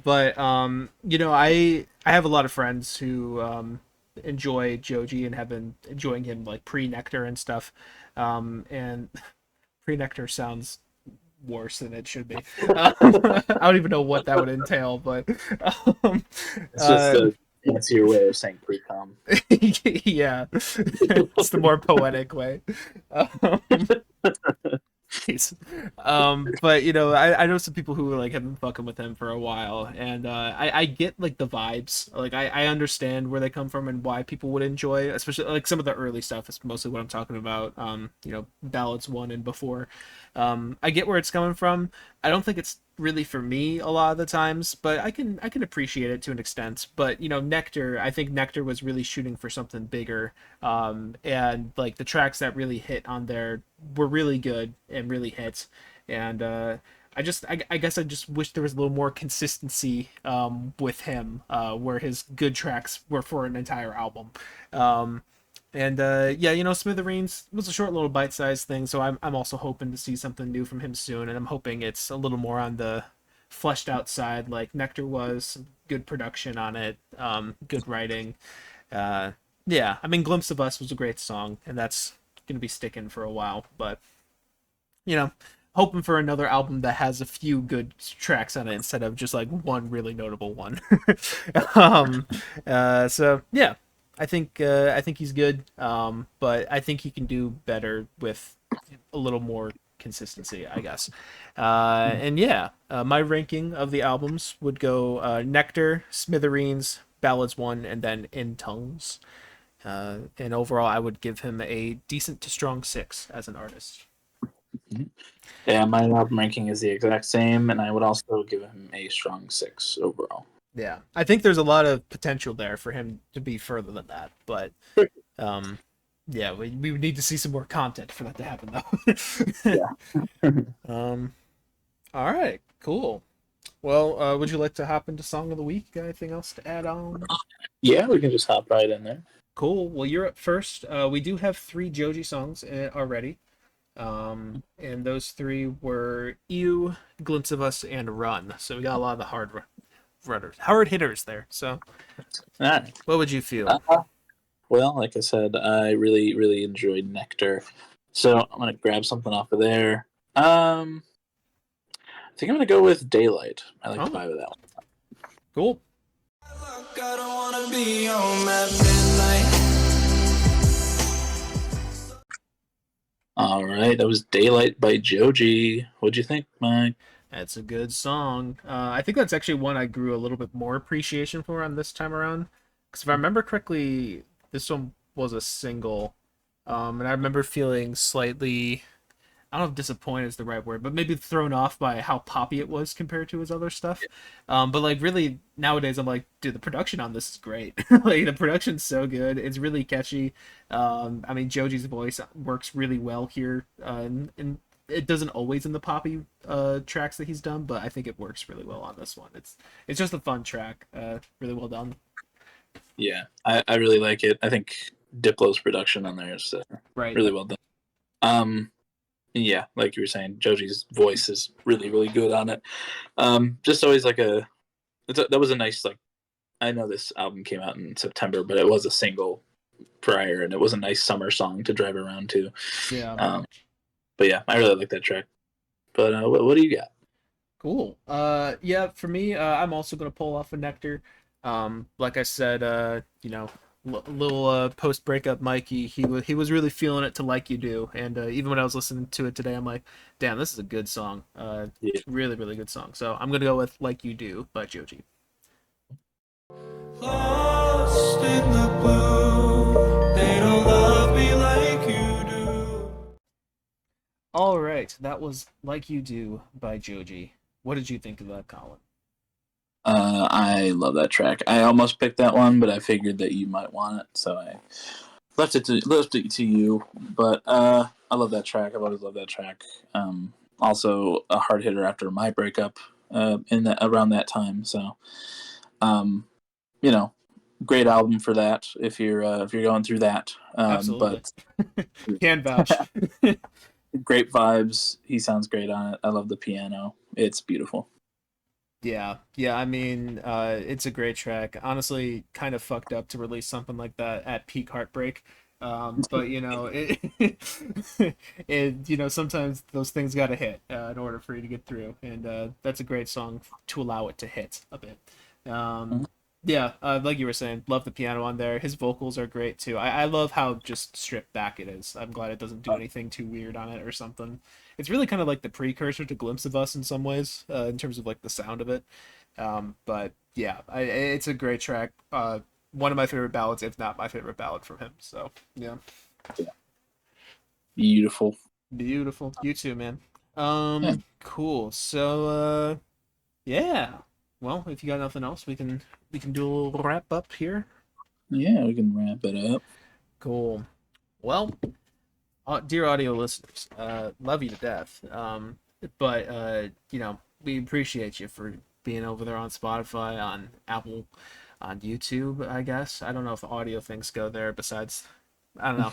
But I have a lot of friends who enjoy Joji and have been enjoying him like pre Nectar and stuff. And pre Nectar sounds worse than it should be. I don't even know what that would entail, but um, It's just uh, a fancier way of saying pre-com. yeah, it's the more poetic way. Um, Jeez. But I know some people who like have been fucking with him for a while, and I get like the vibes. Like I understand where they come from and why people would enjoy, especially like some of the early stuff is mostly what I'm talking about. Ballads one and before. I get where it's coming from. I don't think it's really for me a lot of the times, but I can appreciate it to an extent. But Nectar, I think Nectar was really shooting for something bigger, and like the tracks that really hit on there were really good and really hit, and I guess I just wish there was a little more consistency with him, where his good tracks were for an entire album. Um, and yeah, Smithereens was a short little bite-sized thing, so I'm also hoping to see something new from him soon, and I'm hoping it's a little more on the fleshed out side, like Nectar was. Good production on it, good writing. Uh, yeah, I mean, Glimpse of Us was a great song, and that's gonna be sticking for a while. But you know, hoping for another album that has a few good tracks on it instead of just like one really notable one. um, so yeah, I think he's good. But I think he can do better with a little more consistency, I guess. And yeah, my ranking of the albums would go Nectar, Smithereens, Ballads One, and then In Tongues. And overall, I would give him a decent to strong 6 as an artist. Yeah, my album ranking is the exact same, and I would also give him a strong 6 overall. Yeah, I think there's a lot of potential there for him to be further than that, but um, yeah, we would need to see some more content for that to happen, though. Yeah. um, all right, cool. Well, would you like to hop into song of the week? Got anything else to add on? Yeah, we can just hop right in there. Cool. Well, you're up first. We do have 3 Joji songs already. And those 3 were "Ew," "Glimpse of Us," and "Run." So we got a lot of the hard hitters there. So, All right. what would you feel? Well, like I said, I really, really enjoyed Nectar. So I'm going to grab something off of there. I think I'm going to go with Daylight. I like the Oh, vibe of that one. cool. I don't wanna be home at midnight. All right, that was Daylight by Joji. What'd you think, Mike? That's a good song. I think that's actually one I grew a little bit more appreciation for on this time around. Because if I remember correctly, this one was a single. And I remember feeling slightly, I don't know if disappointed is the right word, but maybe thrown off by how poppy it was compared to his other stuff. But like really nowadays, I'm like, dude, the production on this is great. Like the production's so good. It's really catchy. I mean, Joji's voice works really well here, and it doesn't always in the poppy tracks that he's done, but I think it works really well on this one. It's just a fun track. Really well done. Yeah, I really like it. I think Diplo's production on there is Right. really well done. Um, yeah, like you were saying, Joji's voice is really, really good on it. Just always like that was a nice like. I know this album came out in September, but it was a single prior, and it was a nice summer song to drive around to. Yeah. But yeah, I really like that track. But what do you got? Cool. Yeah, for me, I'm also gonna pull off a Nectar. Like I said, little post breakup Mikey, he was really feeling it to Like You Do, and even when I was listening to it today, I'm like, damn, this is a good song. Yeah. Really, really good song. So I'm gonna go with Like You Do by Joji. Lost in the blue, they don't love me like you do. All right, that was Like You Do by Joji. What did you think of that, Colin? I love that track. I almost picked that one, but I figured that you might want it, so I left it to you. But I love that track. I've always loved that track. Also a hard hitter after my breakup in that around that time. So um, you know, great album for that if you're going through that. Absolutely. But Can vouch. great vibes. He sounds great on it. I love the piano. It's beautiful. Yeah, yeah. I mean, it's a great track. Honestly, kind of fucked up to release something like that at peak heartbreak. But sometimes those things got to hit in order for you to get through, and that's a great song to allow it to hit a bit. Um, Mhm. yeah, like you were saying, love the piano on there. His vocals are great too. I love how just stripped back it is. I'm glad it doesn't do anything too weird on it or something. It's really kind of like the precursor to Glimpse of Us in some ways, in terms of like the sound of it. But yeah, it's a great track. One of my favorite ballads, if not my favorite ballad from him. So yeah, Beautiful. beautiful. You too, man. Yeah. Cool. So yeah. Well, if you got nothing else, we can do a little wrap up here. Yeah, we can wrap it up. Cool. Well, dear audio listeners, love you to death. But we appreciate you for being over there on Spotify, on Apple, on YouTube. I guess I don't know if the audio things go there. Besides, I don't know.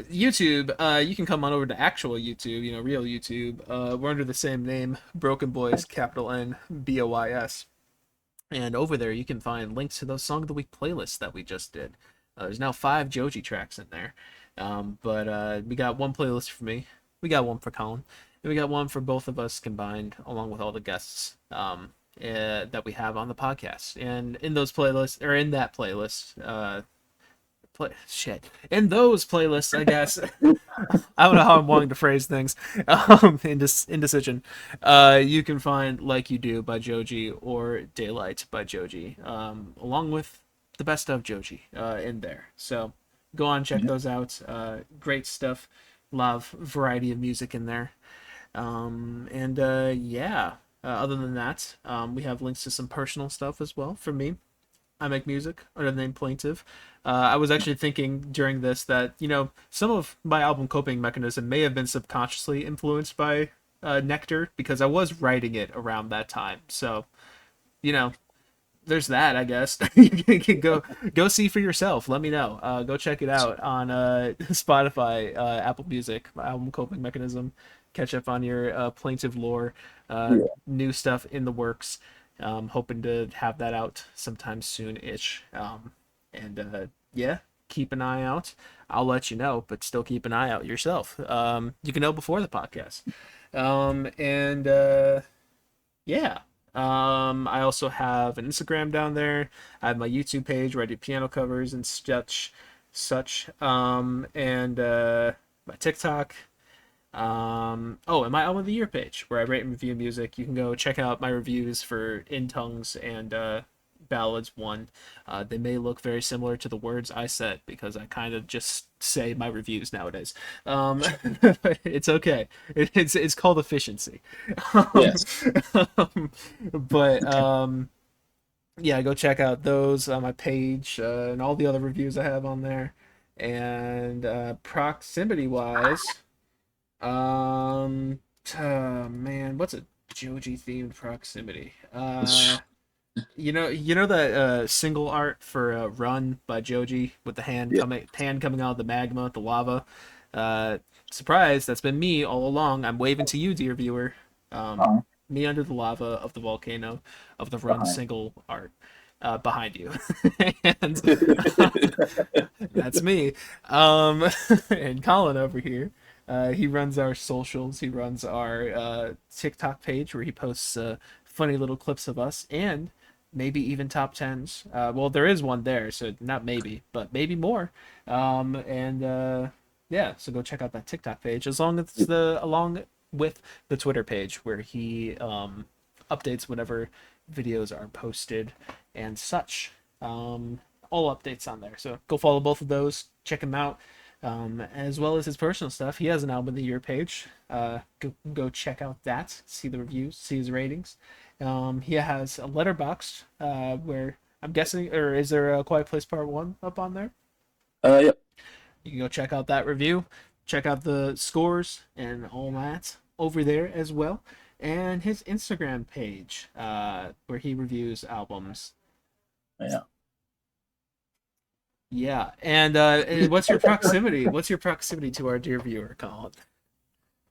YouTube, you can come on over to actual YouTube, real YouTube. We're under the same name, Broken Boys, capital N Boys. And over there, you can find links to those Song of the Week playlists that we just did. There's now 5 Joji tracks in there. But we got one playlist for me, we got one for Colin, and we got one for both of us combined, along with all the guests that we have on the podcast. And in those playlists, or in that playlist, in those playlists, I guess. I don't know how I'm wanting to phrase things. Indecision. You can find Like You Do by Joji or Daylight by Joji, along with the best of Joji in there. So go on, check Yeah. those out. Great stuff. Love variety of music in there. And yeah. Other than that, we have links to some personal stuff as well from me. I make music under the name Plaintive. I was actually thinking during this that, some of my album Coping Mechanism may have been subconsciously influenced by Nectar, because I was writing it around that time. So, you know, there's that, I guess. You can go see for yourself. Let me know. Go check it out on Spotify, Apple Music, my album Coping Mechanism. Catch up on your Plaintive lore. Yeah. New stuff in the works. Hoping to have that out sometime soon-ish. And yeah, keep an eye out. I'll let you know, but still keep an eye out yourself. You can know before the podcast. And yeah. I also have an Instagram down there. I have my YouTube page where I do piano covers and such. And my TikTok. And my album of the year page where I rate and review music. You can go check out my reviews for In Tongues and Ballads 1. They may look very similar to the words I said because I kind of just say my reviews nowadays. It's okay. It's called efficiency. Yes. But yeah, go check out those on my page and all the other reviews I have on there. And proximity wise. Man, what's a Joji themed proximity? You know that single art for "Run" by Joji with the Yeah. hand coming out of the magma, the lava. Uh, Surprise! That's been me all along. I'm waving to you, dear viewer. Uh-huh. Me under the lava of the volcano of the "Run" Behind. single art. Behind you, and that's me. And Colin over here. He runs our socials. He runs our TikTok page where he posts funny little clips of us and maybe even top tens. Well, there is one there, so not maybe, but maybe more. And yeah, so go check out that TikTok page along with the Twitter page where he updates whenever videos are posted and such. All updates on there. So go follow both of those. Check him out. As well as his personal stuff. He has an album of the year page. Go check out that. See the reviews. See his ratings. He has a letterbox where I'm guessing, or is there a Quiet Place Part 1 up on there? Yep. You can go check out that review. Check out the scores and all that over there as well. And his Instagram page where he reviews albums. Yeah. Yeah, and what's your proximity? What's your proximity to our dear viewer, Colin?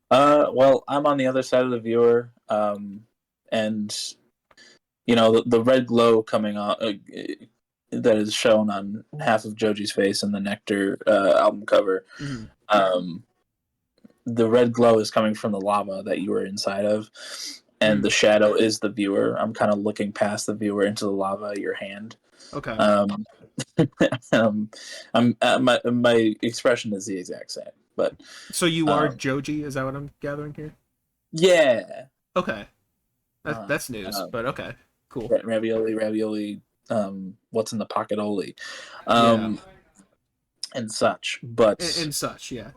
Well, I'm on the other side of the viewer, and the red glow coming on that is shown on half of Joji's face in the Nectar album cover. Mhm. The red glow is coming from the lava that you were inside of, and the shadow is the viewer. I'm kind of looking past the viewer into the lava at your hand. Okay. My expression is the exact same, but So you are Joji, is that what I'm gathering here? yeah, Okay. That's news, but okay. Cool. ravioli, what's in the pocket oli, Yeah. and such. But And such, yeah.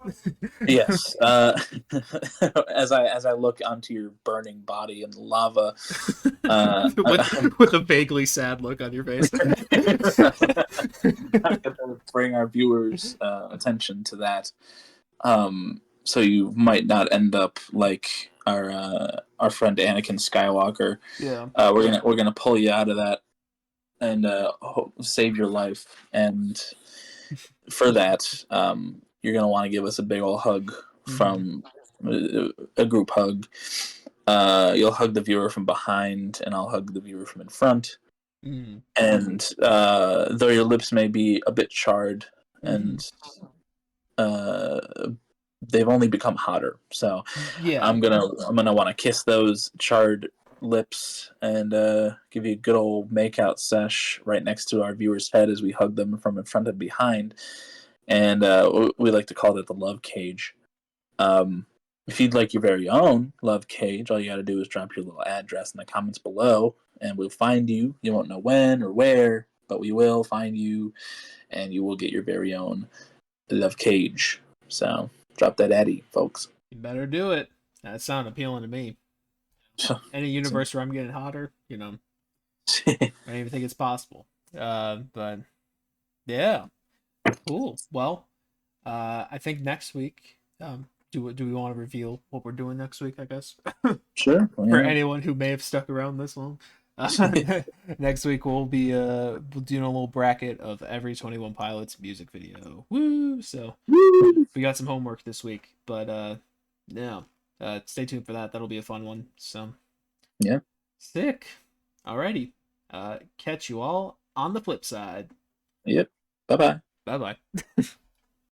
yes, as I look onto your burning body in the lava, with a vaguely sad look on your face. I'm gonna bring our viewers' attention to that. So you might not end up like our friend Anakin Skywalker. Yeah. We're gonna pull you out of that and save your life. And for that, you're gonna want to give us a big old hug from a group hug. You'll hug the viewer from behind, and I'll hug the viewer from in front. And though your lips may be a bit charred, and they've only become hotter, so Yeah. I'm gonna want to kiss those charred lips and give you a good old makeout sesh right next to our viewer's head as we hug them from in front and behind. And we like to call that the love cage. If you'd like your very own love cage, all you got to do is drop your little address in the comments below, and we'll find you. You won't know when or where, but we will find you, and you will get your very own love cage. So drop that addy, folks. You better do it. That sounds appealing to me. Any universe where I'm getting hotter, I don't even think it's possible. But yeah, cool. Well, I think next week, do we want to reveal what we're doing next week? I guess Sure. for anyone who may have stuck around this long. Next week we'll be doing a little bracket of every 21 Pilots music video. Woo! So we got some homework this week, but yeah, stay tuned for that. That'll be a fun one. So yeah, sick. Alrighty, catch you all on the flip side. Yep. Bye bye. Bye bye.